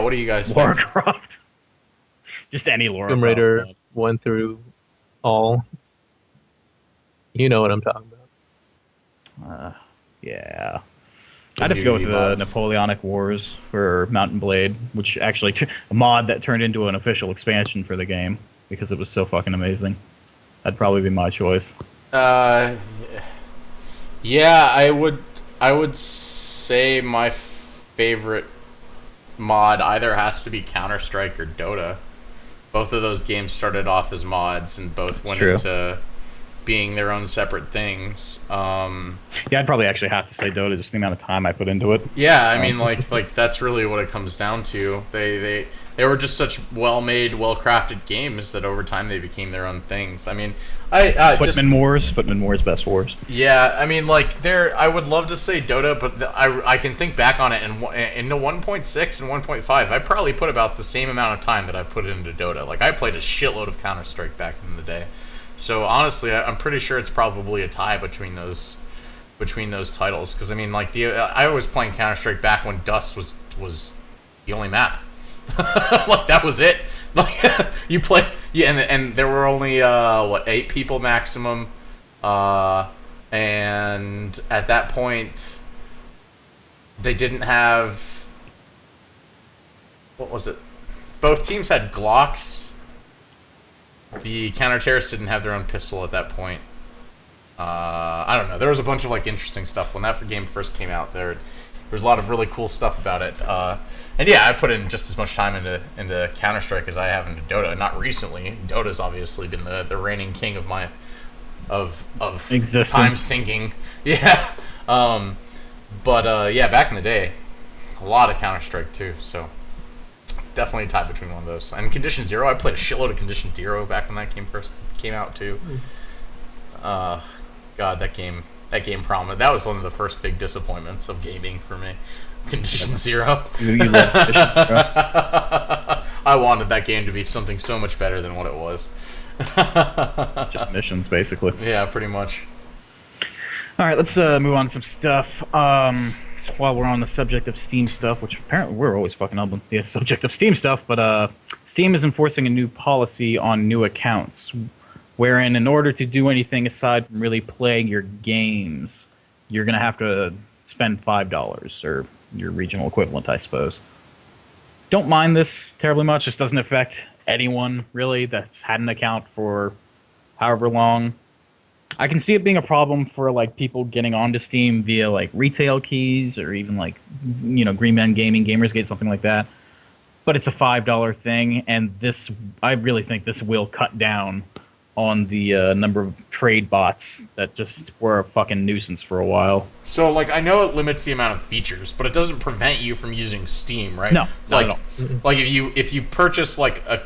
do you guys Lara think? Croft. Just any Lara Tomb Croft Raider mod. 1 through all. You know what I'm talking about. Yeah. I'd have to go with the mods. Napoleonic Wars for Mountain Blade, which actually a mod that turned into an official expansion for the game because it was so fucking amazing. That'd probably be my choice. Yeah, I would say my favorite mod either has to be Counter-Strike or Dota. Both of those games started off as mods and both went into being their own separate things. Yeah, I'd probably actually have to say Dota, just the amount of time I put into it. Yeah, I mean, like that's really what it comes down to. They were just such well-made, well-crafted games that over time they became their own things. I mean, Footman Wars, Best Wars. Yeah, I mean, like I would love to say Dota, but I can think back on it and in the 1.6 and 1.5, I probably put about the same amount of time that I put into Dota. Like I played a shitload of Counter-Strike back in the day. So honestly, I'm pretty sure it's probably a tie between those titles. Because I mean, like I was playing Counter-Strike back when Dust was the only map. Like that was it. Like you play, and there were only 8 people maximum, and at that point, they didn't have, what was it? Both teams had Glocks. The counter-terrorists didn't have their own pistol at that point. I don't know. There was a bunch of like interesting stuff when that game first came out. There was a lot of really cool stuff about it. And yeah, I put in just as much time into Counter-Strike as I have into Dota. Not recently. Dota's obviously been the reigning king of my of existence. Time sinking. Yeah. But yeah, back in the day, a lot of Counter-Strike too. So definitely a tie between one of those. And Condition Zero, I played a shitload of Condition Zero back when that game first came out too. God, that game promised. That was one of the first big disappointments of gaming for me. Condition Zero. You love Condition Zero. I wanted that game to be something so much better than what it was. Just missions, basically. Yeah, pretty much. All right, let's move on to some stuff. So while we're on the subject of Steam stuff, which apparently we're always fucking up on the subject of Steam stuff, but Steam is enforcing a new policy on new accounts, wherein in order to do anything aside from really playing your games, you're going to have to spend $5, or your regional equivalent, I suppose. Don't mind this terribly much. This doesn't affect anyone, really, that's had an account for however long. I can see it being a problem for like people getting onto Steam via like retail keys or even like, you know, Green Man Gaming, Gamersgate, something like that. But it's a $5 thing, and this, I really think this will cut down on the number of trade bots that just were a fucking nuisance for a while. So, like, I know it limits the amount of features, but it doesn't prevent you from using Steam, right? No, not like, at all. Like, if you purchase like a,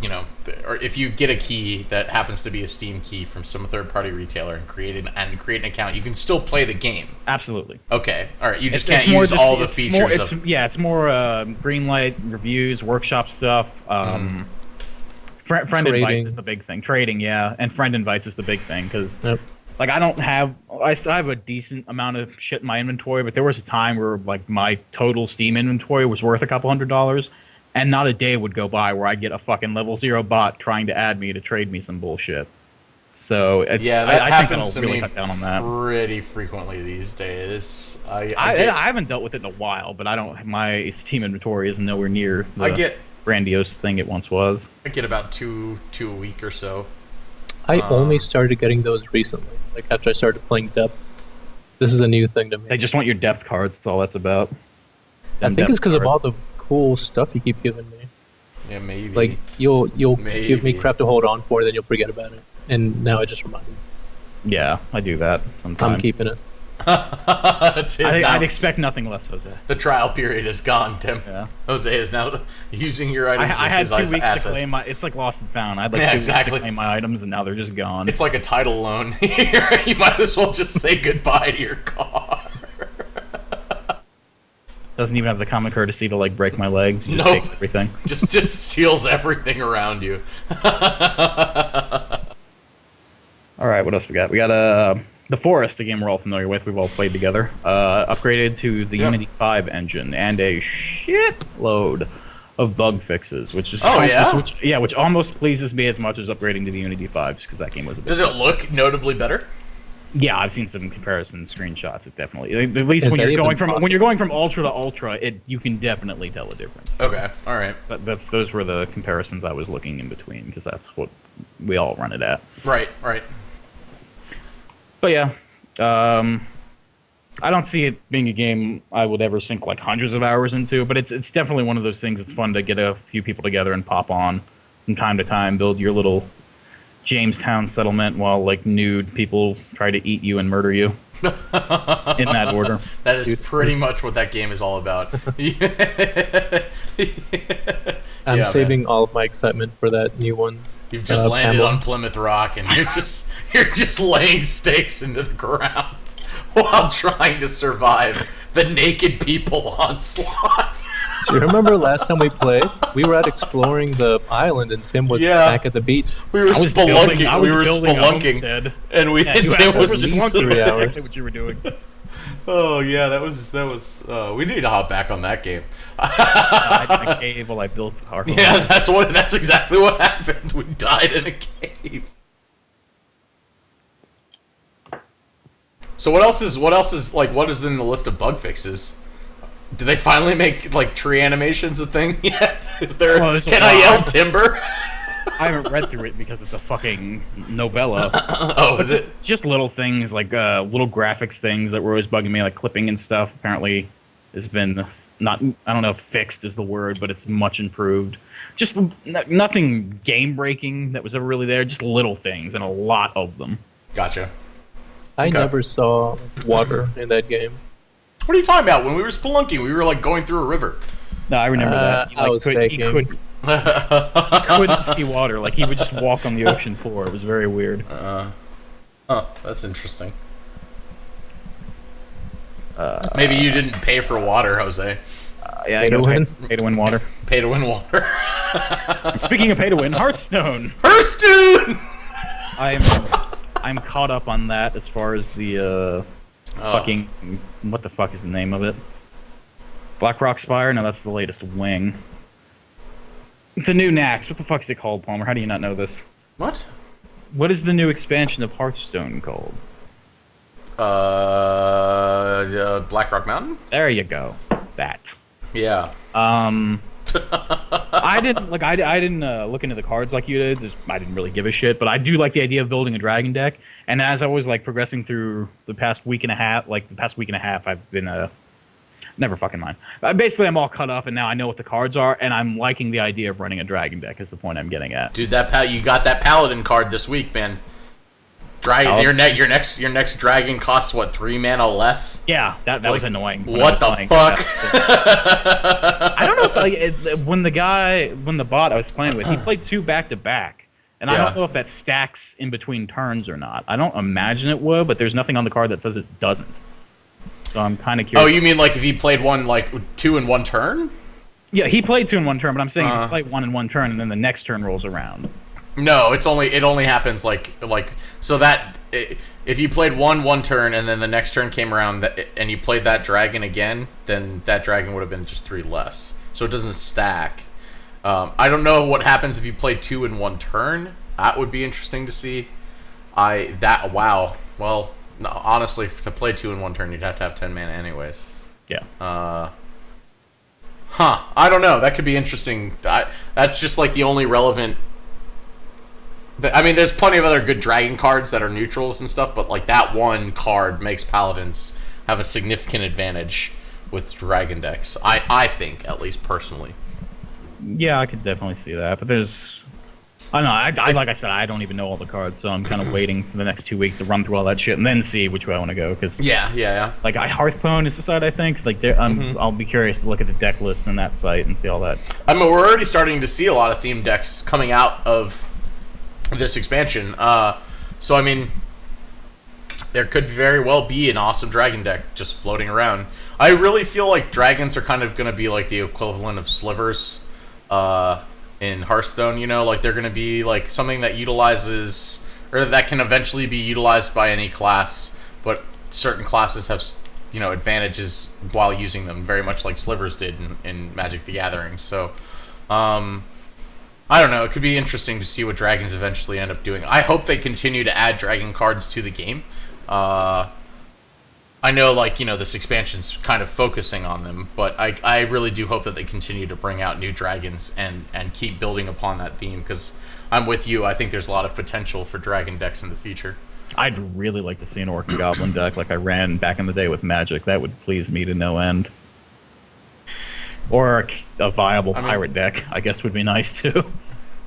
you know, or if you get a key that happens to be a Steam key from some third-party retailer and create an account, you can still play the game. Absolutely. Okay, all right. You just can't use all the features. It's more green light reviews, workshop stuff. Friend invites is the big thing. Trading, yeah, and friend invites is the big thing because Like I still have a decent amount of shit in my inventory, but there was a time where like my total Steam inventory was worth a couple $100, and not a day would go by where I'd get a fucking level 0 bot trying to add me to trade me some bullshit. So it's, Yeah, that I think happens I'll to really me cut down on that. pretty frequently these days. I haven't dealt with it in a while, but I don't. My Steam inventory is nowhere near the grandiose thing it once was. I get about two a week or so. I only started getting those recently, like after I started playing Depth. This is a new thing to me. They just want your depth cards. That's all that's about. I think it's because of all the cool stuff you keep giving me. Yeah, maybe. Like you'll give me crap to hold on for, then you'll forget about it. And now I just remind you. Yeah, I do that sometimes. I'm keeping it. I'd expect nothing less, Jose. The trial period is gone, Tim. Yeah. Jose is now using your items I had as 2 his weeks assets. to claim my. It's like lost and found. I had like 2 weeks exactly. to claim my items, and now they're just gone. It's like a title loan. You might as well just say goodbye to your car. Doesn't even have the common courtesy to like break my legs. Just Nope. takes everything. just steals everything around you. All right, what else we got? We got The Forest, a game we're all familiar with. We've all played together. Upgraded to the Unity 5 engine and a shitload of bug fixes, which is which almost pleases me as much as upgrading to the Unity 5, just because that game was a bit Does it look notably better? Yeah, I've seen some comparison screenshots. It definitely, at least when you're going from ultra to ultra, you can definitely tell a difference. Okay, all right. So those were the comparisons I was looking in between, because that's what we all run it at. Right. But yeah, I don't see it being a game I would ever sink like hundreds of hours into. But it's definitely one of those things. It's fun to get a few people together and pop on from time to time, build your little Jamestown settlement while like nude people try to eat you and murder you. In that order. That is pretty much what that game is all about. I'm saving all of my excitement for that new one. You've just landed on Plymouth Rock, and you're just laying stakes into the ground while trying to survive the naked people onslaught. Do you remember last time we played? We were out exploring the island, and Tim was back at the beach. We were spelunking. And Tim was just 3 hours. Exactly what you were doing. Oh yeah, that was. We need to hop back on that game. I cave while I built our home. Yeah, that's exactly what happened. We died in a cave. So what else is what is in the list of bug fixes? Do they finally make like tree animations a thing yet? Is there? Can I yell timber? I haven't read through it because it's a fucking novella. Is it? Just little things like little graphics things that were always bugging me, like clipping and stuff. Apparently, has been not. I don't know if fixed is the word, but it's much improved. Just nothing game breaking that was ever really there. Just little things and a lot of them. Gotcha. I never saw water in that game. What are you talking about? When we were spelunking, we were like going through a river. No, I remember that. He couldn't see water. Like he would just walk on the ocean floor. It was very weird. That's interesting. Maybe you didn't pay for water, Jose. Yeah, I pay to win water. Pay to win water. Speaking of pay to win, Hearthstone. I'm caught up on that as far as the fucking what the fuck is the name of it? Blackrock Spire? No, that's the latest wing. The new Nax. What the fuck is it called, Palmer? How do you not know this? What? What is the new expansion of Hearthstone called? Blackrock Mountain? There you go. That. Yeah. I didn't look into the cards like you did. I didn't really give a shit, but I do like the idea of building a dragon deck. And as I was like progressing through the past week and a half, I've been never fucking mind. Basically, I'm all cut up, and now I know what the cards are, and I'm liking the idea of running a dragon deck. Is the point I'm getting at? Dude, you got that paladin card this week, man. Dragon, your next dragon costs what, 3 mana less? Yeah, that was annoying. What the fuck? I don't know if when the bot I was playing with, he played 2 back to back, and I don't know if that stacks in between turns or not. I don't imagine it would, but there's nothing on the card that says it doesn't. So I'm kind of curious. Oh, you mean like if he played 2 in 1 turn? Yeah, he played 2 in 1 turn, but I'm saying if he played 1 in 1 turn and then the next turn rolls around. No, it only happens like so that if you played one turn and then the next turn came around and you played that dragon again, then that dragon would have been just 3 less. So it doesn't stack. I don't know what happens if you play 2 in 1 turn. That would be interesting to see. Wow. Well, no, honestly, to play 2 in 1 turn, you'd have to have 10 mana anyways. Yeah. I don't know. That could be interesting. That's just like the only relevant. I mean, there's plenty of other good dragon cards that are neutrals and stuff, but like that one card makes paladins have a significant advantage with dragon decks. I think, at least personally. Yeah, I could definitely see that, but there's. I don't know. Like I said, I don't even know all the cards, so I'm kind of waiting for the next 2 weeks to run through all that shit and then see which way I want to go. Cause yeah. Like Hearthstone is the side I think. Like I'll be curious to look at the deck list on that site and see all that. I mean, we're already starting to see a lot of themed decks coming out of this expansion. So I mean, there could very well be an awesome dragon deck just floating around. I really feel like dragons are kind of going to be like the equivalent of slivers. In Hearthstone, you know, like they're going to be like something that utilizes, or that can eventually be utilized by any class, but certain classes have, you know, advantages while using them, very much like slivers did in Magic the Gathering. So, I don't know, it could be interesting to see what dragons eventually end up doing. I hope they continue to add dragon cards to the game. I know, like, you know, this expansion's kind of focusing on them, but I really do hope that they continue to bring out new dragons and keep building upon that theme, because I'm with you. I think there's a lot of potential for dragon decks in the future. I'd really like to see an Orc and Goblin deck like I ran back in the day with Magic. That would please me to no end. Or a viable pirate deck, I guess, would be nice, too.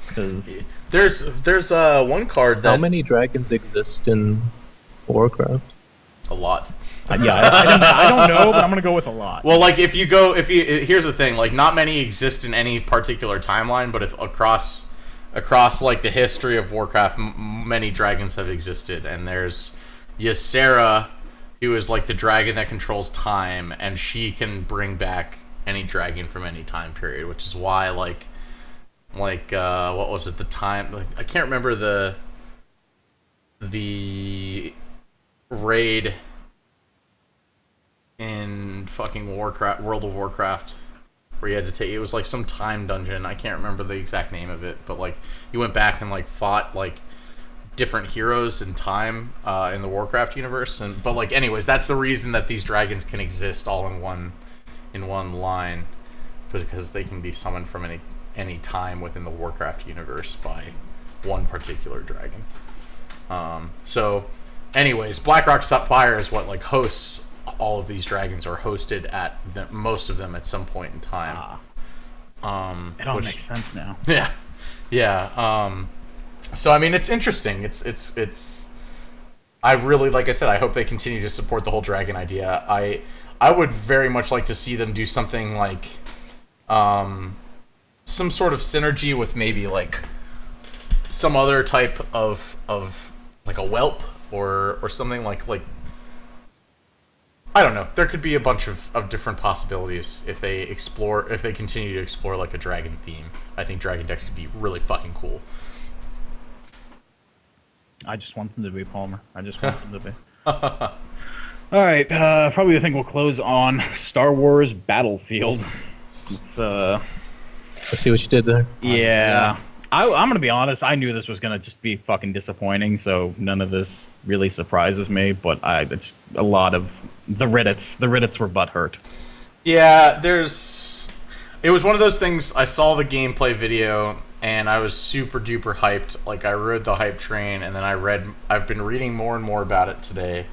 Because there's one card that... How many dragons exist in Warcraft? A lot. Yeah, I don't know, but I'm gonna go with a lot. Well, like here's the thing, like not many exist in any particular timeline, but if across like the history of Warcraft, many dragons have existed, and there's Ysera, who is like the dragon that controls time, and she can bring back any dragon from any time period, which is why like what was it, the time, like, I can't remember the raid in fucking World of Warcraft, where you had to take, it was like some time dungeon, I can't remember the exact name of it, but like you went back and like fought like different heroes in time in the Warcraft universe, but like anyways, that's the reason that these dragons can exist all in one line, because they can be summoned from any time within the Warcraft universe by one particular dragon. So anyways, Blackrock Sapphire is what like hosts all of these dragons, are hosted at most of them at some point in time. It all makes sense now. Yeah. So I mean, it's interesting. It's. I really, like I said, I hope they continue to support the whole dragon idea. I would very much like to see them do something like, some sort of synergy with maybe like some other type of like a whelp or something like. I don't know. There could be a bunch of different possibilities if they continue to explore like a dragon theme. I think dragon decks could be really fucking cool. I just want them to be, Palmer. I just want them to be. All right. Probably the thing we'll close on Star Wars Battlefield. I see what you did there. Yeah. I'm going to be honest. I knew this was going to just be fucking disappointing, so none of this really surprises me, but it's a lot of the Reddits were butthurt. Yeah, it was one of those things. I saw the gameplay video and I was super duper hyped. Like, I rode the hype train, and then I've been reading more and more about it today,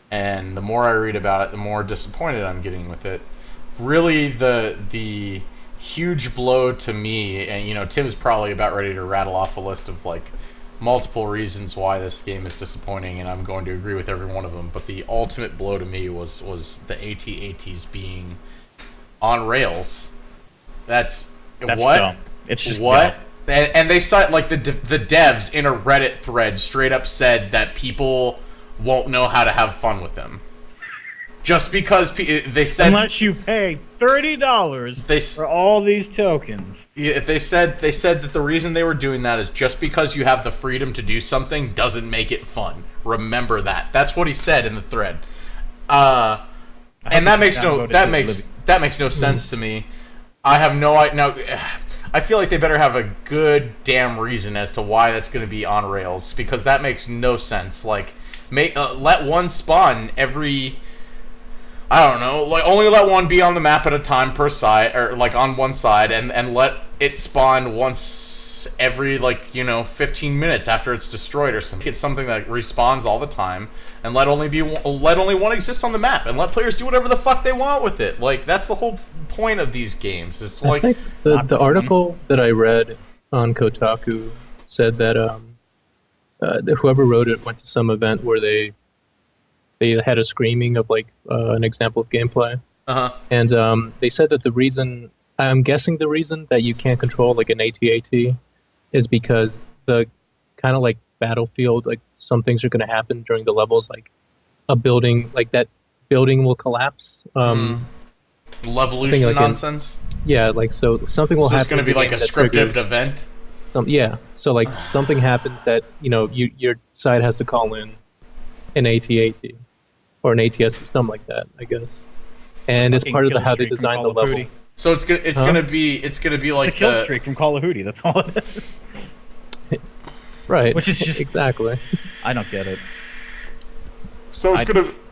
and the more I read about it, the more disappointed I'm getting with it. Really, the huge blow to me, and you know, Tim's probably about ready to rattle off a list of like multiple reasons why this game is disappointing, and I'm going to agree with every one of them, but the ultimate blow to me was the AT-ATs being on rails. That's what? Dumb. It's just what? Dumb. And they cite like the devs in a Reddit thread straight up said that people won't know how to have fun with them. just because they said unless you pay $30 for all these tokens. Yeah, they said that the reason they were doing that is just because you have the freedom to do something doesn't make it fun. Remember that. That's what he said in the thread. And that makes no sense to me. I have no idea. Now, I feel like they better have a good damn reason as to why that's going to be on rails, because that makes no sense. Like, let one spawn every, I don't know, like only let one be on the map at a time per side, or like on one side, and let it spawn once every 15 minutes after it's destroyed or something. It's something that respawns all the time, and let only one exist on the map, and let players do whatever the fuck they want with it. Like, that's the whole point of these games. It's like, I think the article that I read on Kotaku said that whoever wrote it went to some event where they had a screening of an example of gameplay. And they said that the reason, I'm guessing the reason that you can't control an AT-AT is because the kind of like Battlefield, some things are going to happen during the levels, like a building, that building will collapse. Levolution nonsense? Yeah, so something will happen. So it's going to be like a scripted event? Yeah, so something happens that, your side has to call in an AT-AT or an ATS or something like that, I guess. And it's part of how they designed the level. So it's gonna be like it's a kill streak from Call of Duty. That's all it is. Right. Which is just exactly. I don't get it. So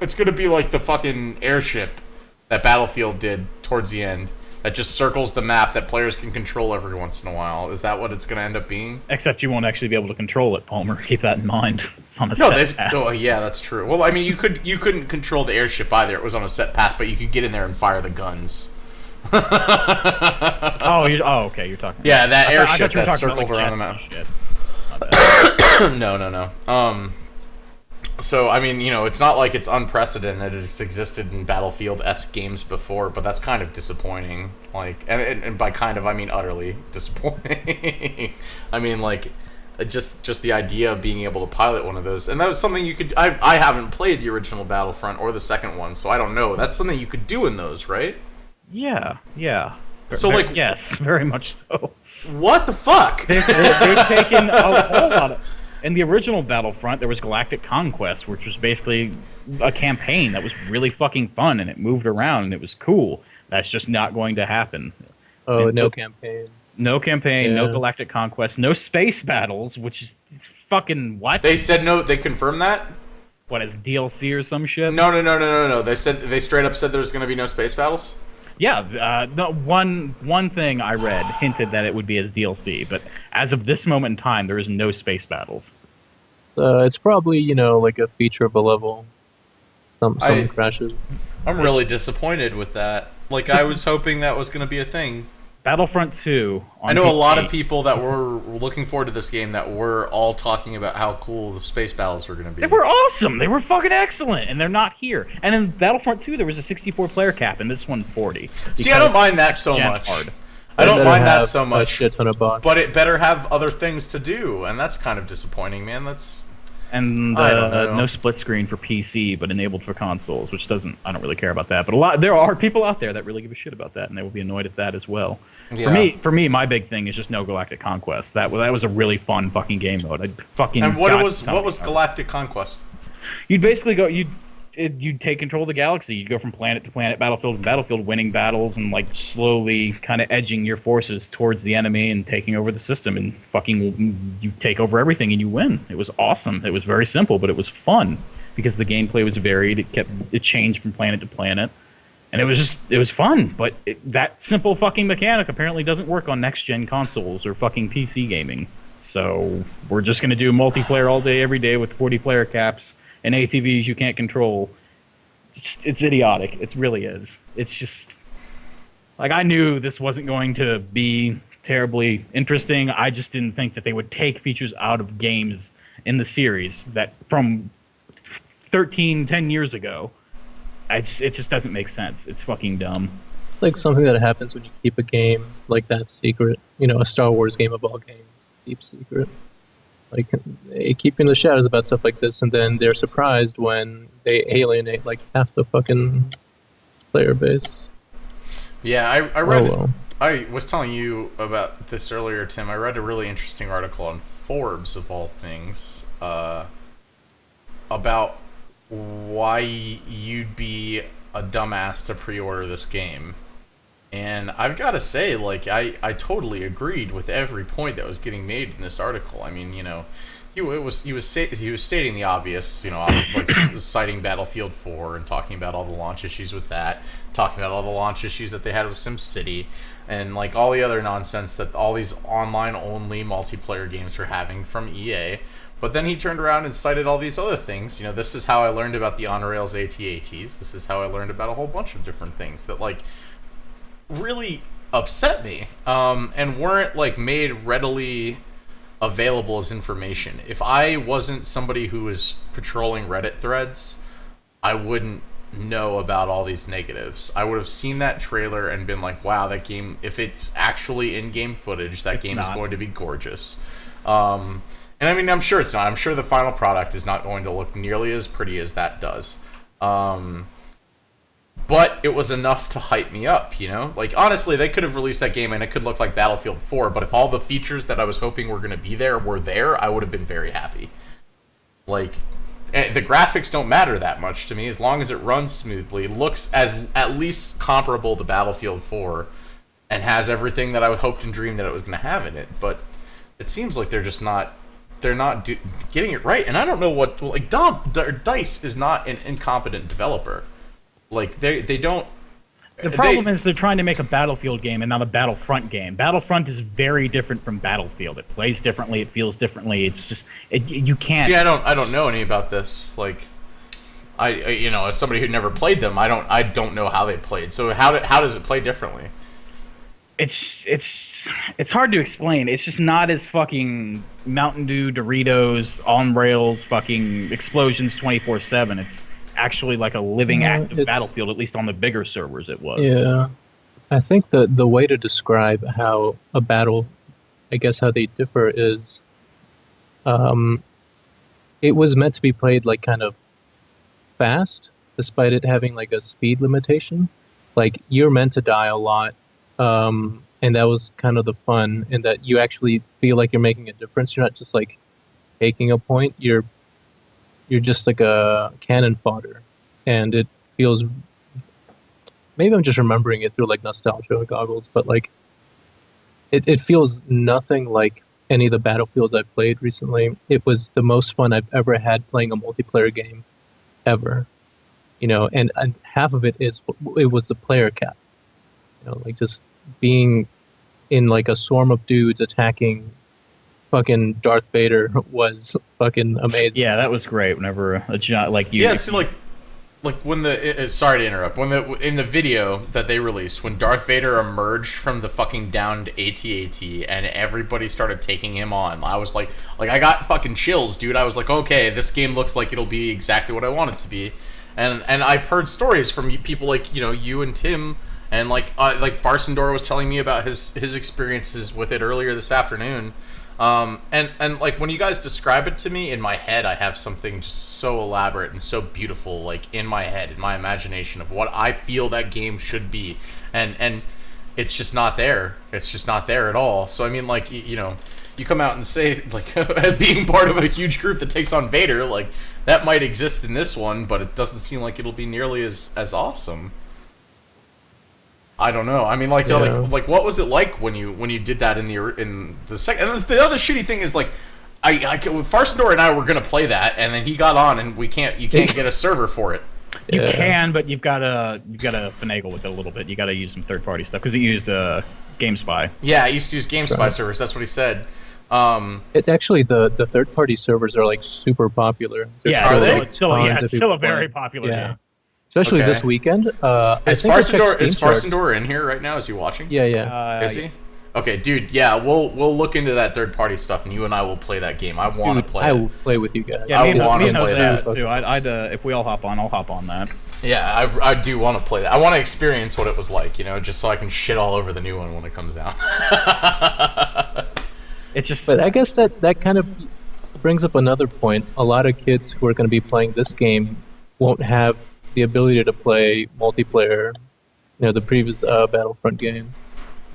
it's gonna be like the fucking airship that Battlefield did towards the end, that just circles the map that players can control every once in a while. Is that what it's gonna end up being? Except you won't actually be able to control it, Palmer. Keep that in mind. It's on a set path. Oh, yeah, that's true. Well, I mean, you couldn't control the airship either. It was on a set path, but you could get in there and fire the guns. Okay. You're talking. Yeah, that I airship that circled around the map. No. So I mean, it's not like it's unprecedented. It's existed in Battlefield-esque games before, but that's kind of disappointing. And by kind of I mean utterly disappointing. I mean, just the idea of being able to pilot one of those, and that was something you could. I haven't played the original Battlefront or the second one, so I don't know. That's something you could do in those, right? Yeah. So yes, very much so. What the fuck? They've taken a whole lot of. In the original Battlefront, there was Galactic Conquest, which was basically a campaign that was really fucking fun, and it moved around, and it was cool. That's just not going to happen. Oh, no campaign. No campaign, no Galactic Conquest, no space battles, which is fucking what? They said no. They confirmed that. What, as DLC or some shit? No. They straight up said there's going to be no space battles. Yeah, one thing I read hinted that it would be as DLC, but as of this moment in time, there is no space battles. It's probably, like a feature of a level. Some crashes. I'm really disappointed with that. I was hoping that was going to be a thing. Battlefront 2 on I know PC. a lot of people that were looking forward to this game that were all talking about how cool the space battles were going to be. They were awesome. They were fucking excellent, and they're not here. And in Battlefront 2, there was a 64-player cap, and this one 40. See, I don't mind that so much. I don't mind that so much. A shit ton of bots. But it better have other things to do, and that's kind of disappointing, man. And no split screen for PC, but enabled for consoles, which I don't really care about that. But there are people out there that really give a shit about that, and they will be annoyed at that as well. Yeah. For me, my big thing is just no Galactic Conquest. That was a really fun fucking game mode. And what was Galactic Conquest? You'd basically go. You'd take control of the galaxy. You'd go from planet to planet, battlefield to battlefield, winning battles and slowly kind of edging your forces towards the enemy and taking over the system. And you take over everything and you win. It was awesome. It was very simple, but it was fun because the gameplay was varied. It changed from planet to planet. And it was fun, but that simple fucking mechanic apparently doesn't work on next-gen consoles or fucking PC gaming. So we're just going to do multiplayer all day, every day with 40-player caps and ATVs you can't control. It's idiotic. It really is. It's just... I knew this wasn't going to be terribly interesting. I just didn't think that they would take features out of games in the series that from 10 years ago. It just doesn't make sense. It's fucking dumb. Something that happens when you keep a game like that secret. A Star Wars game of all games, keep secret. Like, they keep in the shadows about stuff like this, and then they're surprised when they alienate like half the fucking player base. Yeah, I read. Oh well. I was telling you about this earlier, Tim. I read a really interesting article on Forbes, of all things, about why you'd be a dumbass to pre-order this game. And I've got to say, like, I totally agreed with every point that was getting made in this article. I mean, he was stating the obvious, like citing Battlefield 4 and talking about all the launch issues with that, talking about all the launch issues that they had with SimCity, and like all the other nonsense that all these online-only multiplayer games are having from EA. But then he turned around and cited all these other things. This is how I learned about the on-rails AT-ATs. This is how I learned about a whole bunch of different things that, like, really upset me, and weren't, like, made readily available as information. If I wasn't somebody who was patrolling Reddit threads, I wouldn't know about all these negatives. I would have seen that trailer and been like, wow, that game, if it's actually in-game footage, that game is going to be gorgeous. And I mean, I'm sure it's not. I'm sure the final product is not going to look nearly as pretty as that does. But it was enough to hype me up, Like, honestly, they could have released that game and it could look like Battlefield 4, but if all the features that I was hoping were going to be there were there, I would have been very happy. Like, the graphics don't matter that much to me, as long as it runs smoothly, looks as at least comparable to Battlefield 4, and has everything that I hoped and dreamed that it was going to have in it. But it seems like they're just not... They're not getting it right, and I don't know what... Like, DICE is not an incompetent developer. Like, they don't... The problem is they're trying to make a Battlefield game and not a Battlefront game. Battlefront is very different from Battlefield. It plays differently. It feels differently. It's just... you can't... See, I don't know any about this. Like, I as somebody who never played them, I don't know how they played. So how does it play differently? It's hard to explain. It's just not as fucking Mountain Dew, Doritos, on rails, fucking explosions 24/7. It's actually like a living active Battlefield, at least on the bigger servers it was. Yeah. I think the way to describe how a battle, I guess how they differ is, it was meant to be played like kind of fast, despite it having like a speed limitation. Like, you're meant to die a lot. And that was kind of the fun, in that you actually feel like you're making a difference. You're not just like taking a point. You're just like a cannon fodder, and it feels. Maybe I'm just remembering it through like nostalgia goggles, but like it feels nothing like any of the Battlefields I've played recently. It was the most fun I've ever had playing a multiplayer game, ever. And half of it was the player cap. Like just being in like a swarm of dudes attacking fucking Darth Vader was fucking amazing. Yeah, that was great. Whenever like when sorry to interrupt. In the video that they released, when Darth Vader emerged from the fucking downed AT-AT and everybody started taking him on, I was like I got fucking chills, dude. I was like, okay, this game looks like it'll be exactly what I want it to be. And I've heard stories from people like you and Tim. And like Farsendor was telling me about his experiences with it earlier this afternoon, and like when you guys describe it to me, in my head I have something just so elaborate and so beautiful, like in my head, in my imagination, of what I feel that game should be, and it's just not there. It's just not there at all. So I mean, like you come out and say like being part of a huge group that takes on Vader, like that might exist in this one, but it doesn't seem like it'll be nearly as awesome. I don't know. I mean, like, yeah. like, what was it like when you did that in the second? And the other shitty thing is, like, Farsendor and I were gonna play that, and then he got on, and you can't get a server for it. You can, but you've gotta finagle with it a little bit. You gotta use some third party stuff because it used GameSpy. Yeah, I used to use GameSpy servers. That's what he said. It's actually the third party servers are like super popular. It's still a very popular game. Especially this weekend. Is Farsendor in here right now? Is he watching? Yeah. Is he? Okay, dude. Yeah, we'll look into that third party stuff, and you and I will play that game. I want to play. I will play with you guys. Yeah, I want to play that too. I'd if we all hop on, I'll hop on that. Yeah, I do want to play that. I want to experience what it was like, just so I can shit all over the new one when it comes out. It's just. But I guess that kind of brings up another point. A lot of kids who are going to be playing this game won't have the ability to play multiplayer, the previous Battlefront games.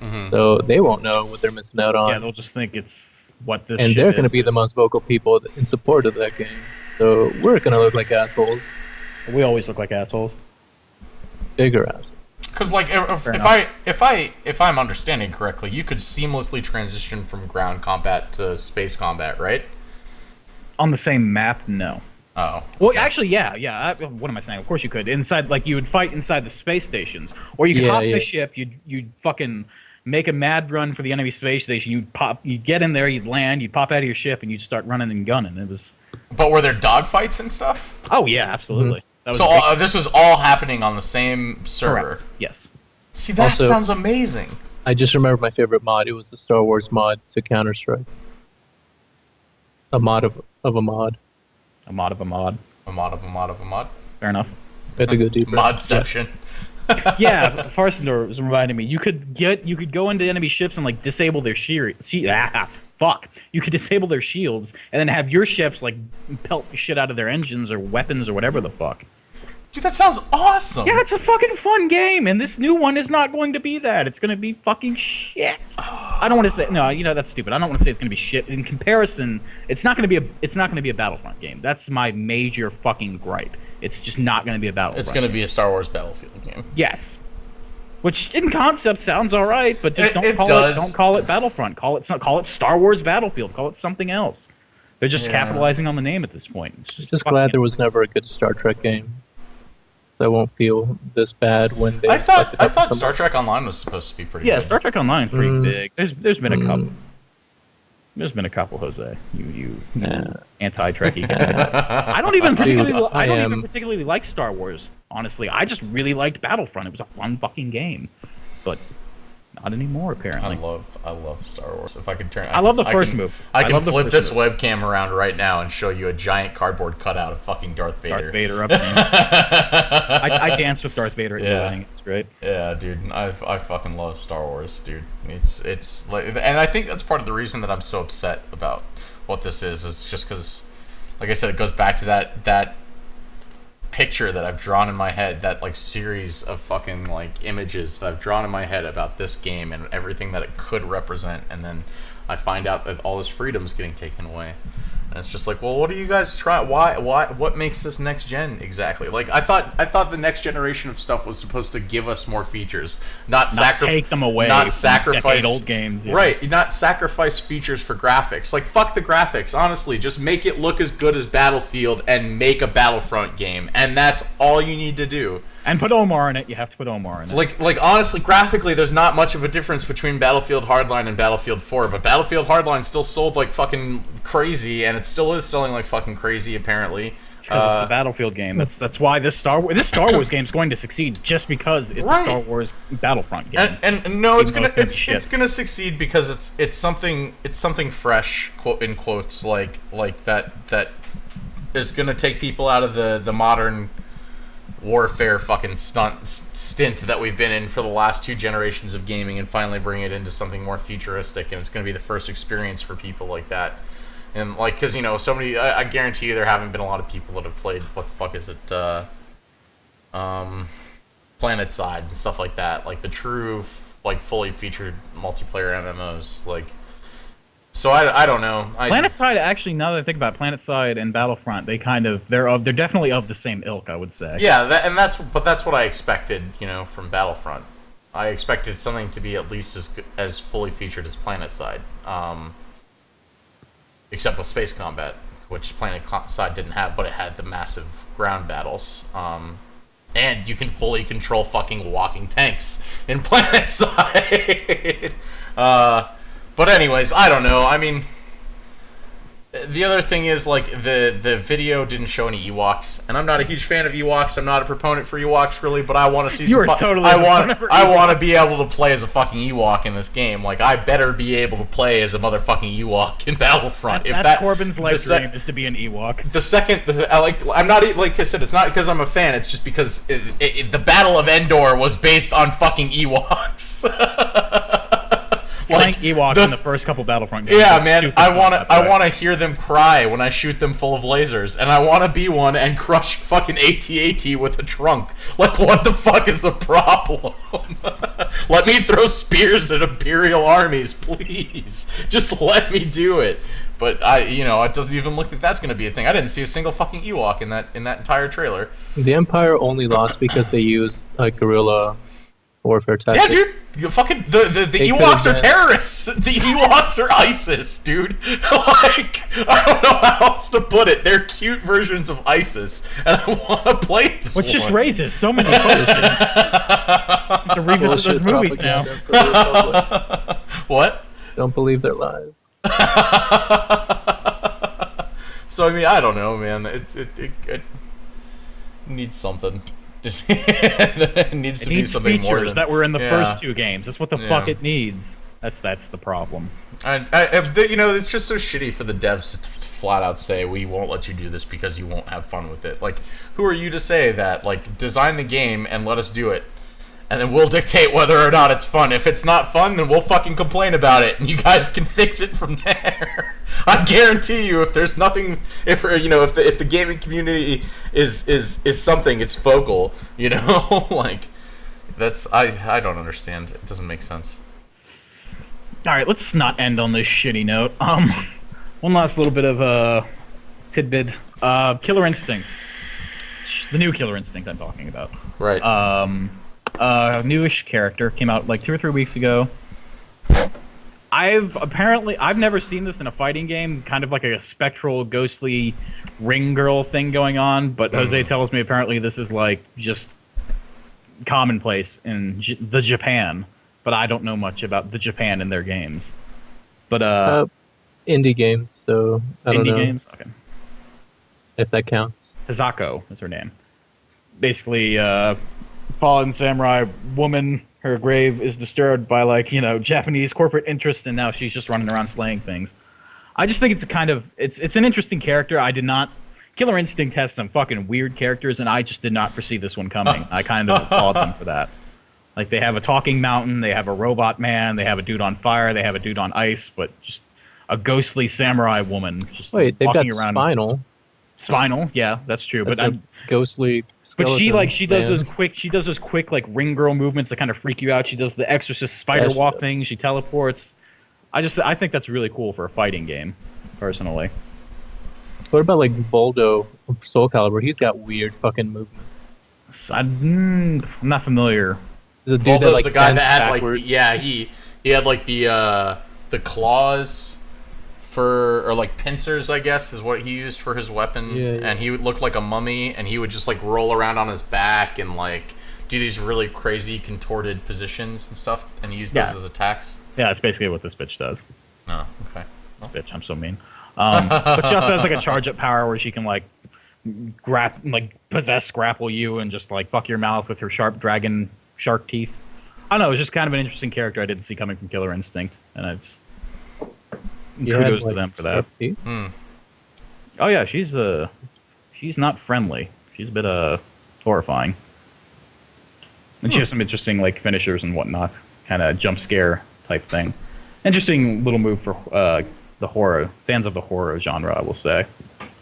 Mm-hmm. So they won't know what they're missing out on. Yeah, they'll just think it's what this. And shit they're going to is. be the most vocal people in support of that game. So we're going to look like assholes. We always look like assholes. Bigger assholes. Because like if I'm understanding correctly, you could seamlessly transition from ground combat to space combat, right? On the same map, no. Oh. Well, actually, yeah. What am I saying? Of course you could. Inside, like you would fight inside the space stations, or you could hop the ship. You'd fucking make a mad run for the enemy space station. You'd get in there. You'd land. You'd pop out of your ship, and you'd start running and gunning. It was. But were there dogfights and stuff? Oh yeah, absolutely. Mm-hmm. So this was all happening on the same server. Correct. Yes. See, that Also, sounds amazing. I just remembered my favorite mod. It was the Star Wars mod to Counter-Strike. A mod of a mod. A mod of a mod. A mod of a mod of a mod. Fair enough. I had to go deeper. Modception. Yeah, Farsendor was reminding me. You could go into enemy ships and like disable their You could disable their shields and then have your ships like pelt the shit out of their engines or weapons or whatever the fuck. Dude, that sounds awesome. Yeah, it's a fucking fun game, and this new one is not going to be that. It's going to be fucking shit. I don't want to say that's stupid. I don't want to say it's going to be shit. In comparison, it's not going to be a Battlefront game. That's my major fucking gripe. It's just not going to be a Battlefront. It's going to be a Star Wars Battlefield game. Yes. Which in concept sounds all right, but just don't call it Battlefront. Call it Star Wars Battlefield. Call it something else. They're just capitalizing on the name at this point. It's just glad there was never a good Star Trek game. I won't feel this bad when they. I thought Star Trek Online was supposed to be pretty. Yeah, good. Star Trek Online is pretty big. There's been a couple. There's been a couple, Jose. You anti-Trekkie guy. I don't even particularly like Star Wars. Honestly, I just really liked Battlefront. It was a fun fucking game, but not anymore apparently. I love Star Wars. If I could turn, I love the first movie. I can flip this webcam around right now and show you a giant cardboard cutout of fucking Darth Vader. Darth Vader, I've seen it. I danced with Darth Vader at the wedding. It's great. Yeah, dude, I fucking love Star Wars, dude. It's like, and I think that's part of the reason that I'm so upset about what this is. It's just because, like I said, it goes back to that picture that I've drawn in my head, that like series of fucking like images that I've drawn in my head about this game and everything that it could represent, and then I find out that all this freedom is getting taken away. And it's just like, well, what do you guys try? Why? What makes this next gen exactly? Like, I thought the next generation of stuff was supposed to give us more features, not take them away, not sacrifice old games, right? Not sacrifice features for graphics. Like, fuck the graphics. Honestly, just make it look as good as Battlefield and make a Battlefront game, and that's all you need to do. And put Omar in it. You have to put Omar in it. Like honestly, graphically, there's not much of a difference between Battlefield Hardline and Battlefield 4, but Battlefield Hardline still sold like fucking crazy, and it still is selling like fucking crazy, apparently. It's because it's a Battlefield game. That's why this Star Wars game is going to succeed, just because it's a Star Wars Battlefront game. And no, it's gonna succeed because it's something fresh, quote in quotes, like that is gonna take people out of the modern warfare fucking stint that we've been in for the last 2 generations of gaming, and finally bring it into something more futuristic, and it's going to be the first experience for people like that. And like, because so many, I guarantee you there haven't been a lot of people that have played, what the fuck is it, Planet Side and stuff like that, like the true like fully featured multiplayer MMOs. Like, so I don't know. PlanetSide, actually, now that I think about it, PlanetSide and Battlefront, they're definitely of the same ilk, I would say. Yeah, that's what I expected, from Battlefront. I expected something to be at least as fully featured as PlanetSide, except with space combat, which PlanetSide didn't have, but it had the massive ground battles. And you can fully control fucking walking tanks in PlanetSide. But anyways, I don't know. I mean, the other thing is, like, the video didn't show any Ewoks, and I'm not a huge fan of Ewoks. I'm not a proponent for Ewoks, really, but I want to see I want to be able to play as a fucking Ewok in this game. Like, I better be able to play as a motherfucking Ewok in Battlefront. That's Corbin's life dream, is to be an Ewok. I'm not, like I said, it's not because I'm a fan. It's just because the Battle of Endor was based on fucking Ewoks. Slank Ewoks in the first couple Battlefront games. Yeah, are man, stupid I wanna hear them cry when I shoot them full of lasers, and I wanna be one and crush fucking AT-AT with a trunk. Like, what the fuck is the problem? Let me throw spears at Imperial armies, please. Just let me do it. But it doesn't even look like that's gonna be a thing. I didn't see a single fucking Ewok in that entire trailer. The Empire only lost because they used guerrilla warfare tactics. Yeah, dude. Fucking the Ewoks are terrorists. The Ewoks are ISIS, dude. Like, I don't know how else to put it. They're cute versions of ISIS, and I want to play this. Which just raises so many questions. To revisit those movies now. What? Don't believe their lies. So I mean, I don't know, man. It needs something. It needs to be something more than that were in the first two games. That's what the fuck it needs. That's the problem. It's just so shitty for the devs to flat out say we won't let you do this because you won't have fun with it. Like, who are you to say that? Like, design the game and let us do it, and then we'll dictate whether or not it's fun. If it's not fun, then we'll fucking complain about it, and you guys can fix it from there. I guarantee you, if there's nothing, if the gaming community is something, it's focal. Like, that's I don't understand. It doesn't make sense. All right, let's not end on this shitty note. One last little bit of a tidbit. Killer Instinct, the new Killer Instinct I'm talking about. Right. A newish character came out like 2 or 3 weeks ago. I've never seen this in a fighting game, kind of like a spectral, ghostly ring girl thing going on, but Jose tells me apparently this is like just commonplace in the Japan, but I don't know much about the Japan in their games. But indie games, so I don't know. Indie games? Okay. If that counts. Hazako is her name. Basically, fallen samurai woman. Her grave is disturbed by Japanese corporate interest, and now she's just running around slaying things. I just think it's an interesting character. Killer Instinct has some fucking weird characters, and I just did not foresee this one coming. I kind of applaud them for that. Like, they have a talking mountain, they have a robot man, they have a dude on fire, they have a dude on ice, but just a ghostly samurai woman just Wait, they've got walking around. Spinal, yeah, that's true. That's but a ghostly skeleton. But she does man. those quick like ring girl movements that kind of freak you out. She does the Exorcist spider walk thing. She teleports. I think that's really cool for a fighting game, personally. What about like Voldo of Soul Calibur? He's got weird fucking movements. I'm not familiar. There's a dude Voldo's that the guy that had backwards. he had like the claws or like pincers, I guess, is what he used for his weapon. Yeah. And he would look like a mummy, and he would just like roll around on his back and like do these really crazy contorted positions and stuff, and he used those as attacks. Yeah, that's basically what this bitch does. Oh, okay. This bitch, I'm so mean. But she also has like a charge up power where she can like grapple you and just like fuck your mouth with her sharp dragon shark teeth. I don't know, it's just kind of an interesting character I didn't see coming from Killer Instinct, and kudos to them for that. Oh yeah, she's not friendly. She's a bit horrifying, and she has some interesting like finishers and whatnot, kind of jump scare type thing. Interesting little move for the horror fans of the horror genre, I will say,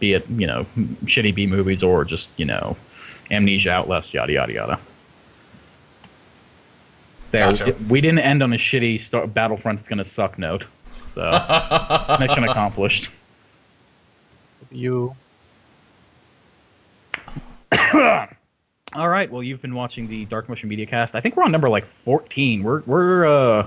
be it shitty B movies or just Amnesia, Outlast, yada yada yada. There, Gotcha. we didn't end on a shitty Battlefront's gonna suck note. So, mission accomplished. You. All right. Well, you've been watching the Dark Motion Media Cast. I think we're on number like 14. We're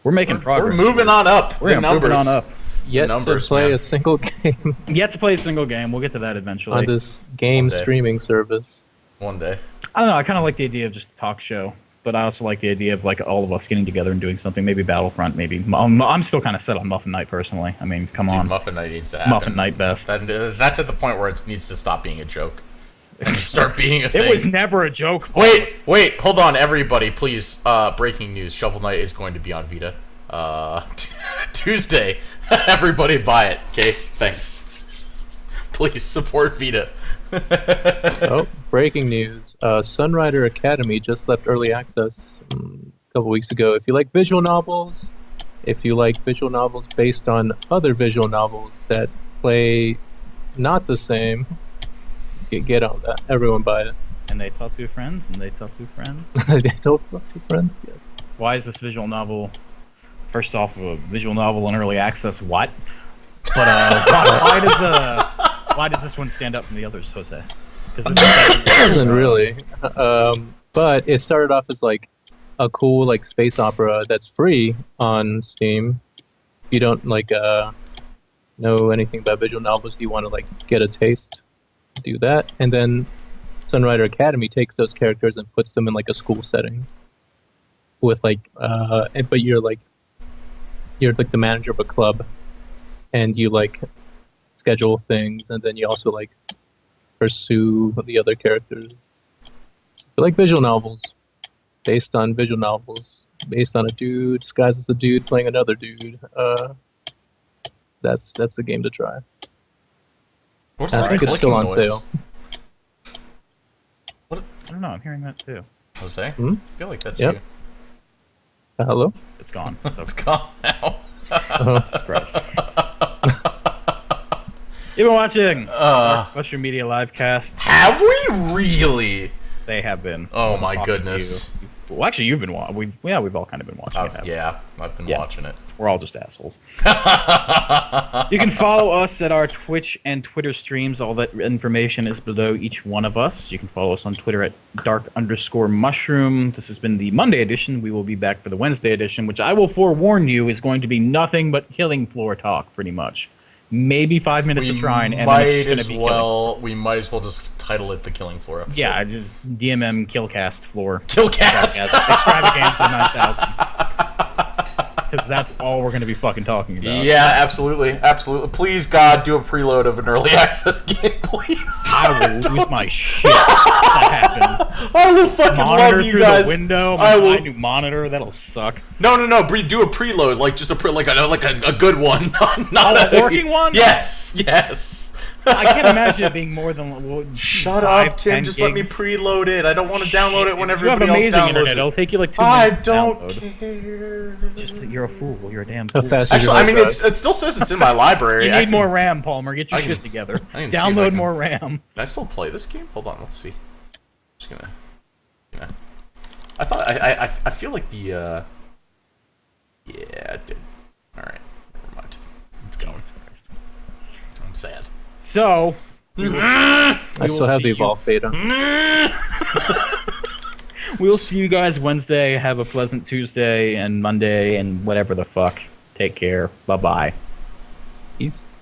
making progress. We're moving on up. We're moving on up. Yet numbers, to play man. a single game Yet to play a single game. We'll get to that eventually. on this game One day. streaming service. One day. I don't know. I kind of like the idea of just a talk show, but I also like the idea of like all of us getting together and doing something. Maybe Battlefront. Maybe I'm still kind of set on Muffin Night personally. I mean, come on, Muffin Night needs to happen. Muffin Night best. That's at the point where it needs to stop being a joke and start being a thing. It was never a joke. Paul. Wait, hold on, everybody, please. Breaking news: Shovel Knight is going to be on Vita Tuesday. Everybody buy it, okay? Thanks. Please support Vita. Oh, breaking news. Sunrider Academy just left early access a couple weeks ago. If you like visual novels, If you like visual novels based on other visual novels that play not the same, get on that. Everyone buy it. And they tell two friends, and they tell two friends. They told two friends, yes. Why is this visual novel? First off, a visual novel in early access. What? But why does this one stand up from the others, Jose? Because It doesn't really. But it started off as like a cool like space opera that's free on Steam. If you don't like know anything about visual novels, you want to like get a taste, do that, and then Sunrider Academy takes those characters and puts them in like a school setting with like but you're like the manager of a club, and you like schedule things, and then you also like pursue the other characters. So, like visual novels based on visual novels based on a dude disguised as a dude playing another dude. That's the game to try. What's I that think it's still on clicking sale. I don't know. I'm hearing that too. Jose? Hmm? I feel like that's Yep. you. Hello? It's gone. It's over. It's gone now. Jesus Christ. You've been watching Western Media Live Cast. Have we really? They have been. Oh I'm my talking to goodness. you. Well, actually, you've been watching. We've all kind of been watching it. haven't we? Yeah, I've been Yeah. watching it. We're all just assholes. You can follow us at our Twitch and Twitter streams. All that information is below each one of us. You can follow us on Twitter at dark_mushroom. This has been the Monday edition. We will be back for the Wednesday edition, which I will forewarn you is going to be nothing but killing floor talk, pretty much. Maybe 5 minutes of trying, and then it's just going to be we might as well just title it the Killing Floor episode. yeah, just DMM Killcast floor. Killcast. Extravaganza 9000. Because that's all we're going to be fucking talking about. Yeah, absolutely, absolutely. Please, God, do a preload of an early access game, please. I will lose my shit if that happens. I will fucking Monitor love you through guys. the window. I will. My new monitor. That'll suck. No, do a preload, like just a good one, not Oh, a a working one? Yes. I can't imagine it being more than Shut 5, up, Tim. 10 Just let me gigs. preload it. I don't want to download it when You have everybody else amazing downloads internet. it. It'll take you like 2 I minutes to don't download. care. Just you're a fool. You're a damn How fool. fast is your Actually, I mean, hard drive? it still says it's in my library. You I need can- more RAM, Palmer. Get your I can- shit together. I can see if I Download can- more RAM. Can I still play this game? Hold on, let's see. Just gonna. I thought I feel like the yeah, it did. All right, never mind. It's going. I'm sad. So, I still have the see you. Evolve beta. we'll see you guys Wednesday. Have a pleasant Tuesday and Monday and whatever the fuck. Take care. Bye-bye. Peace.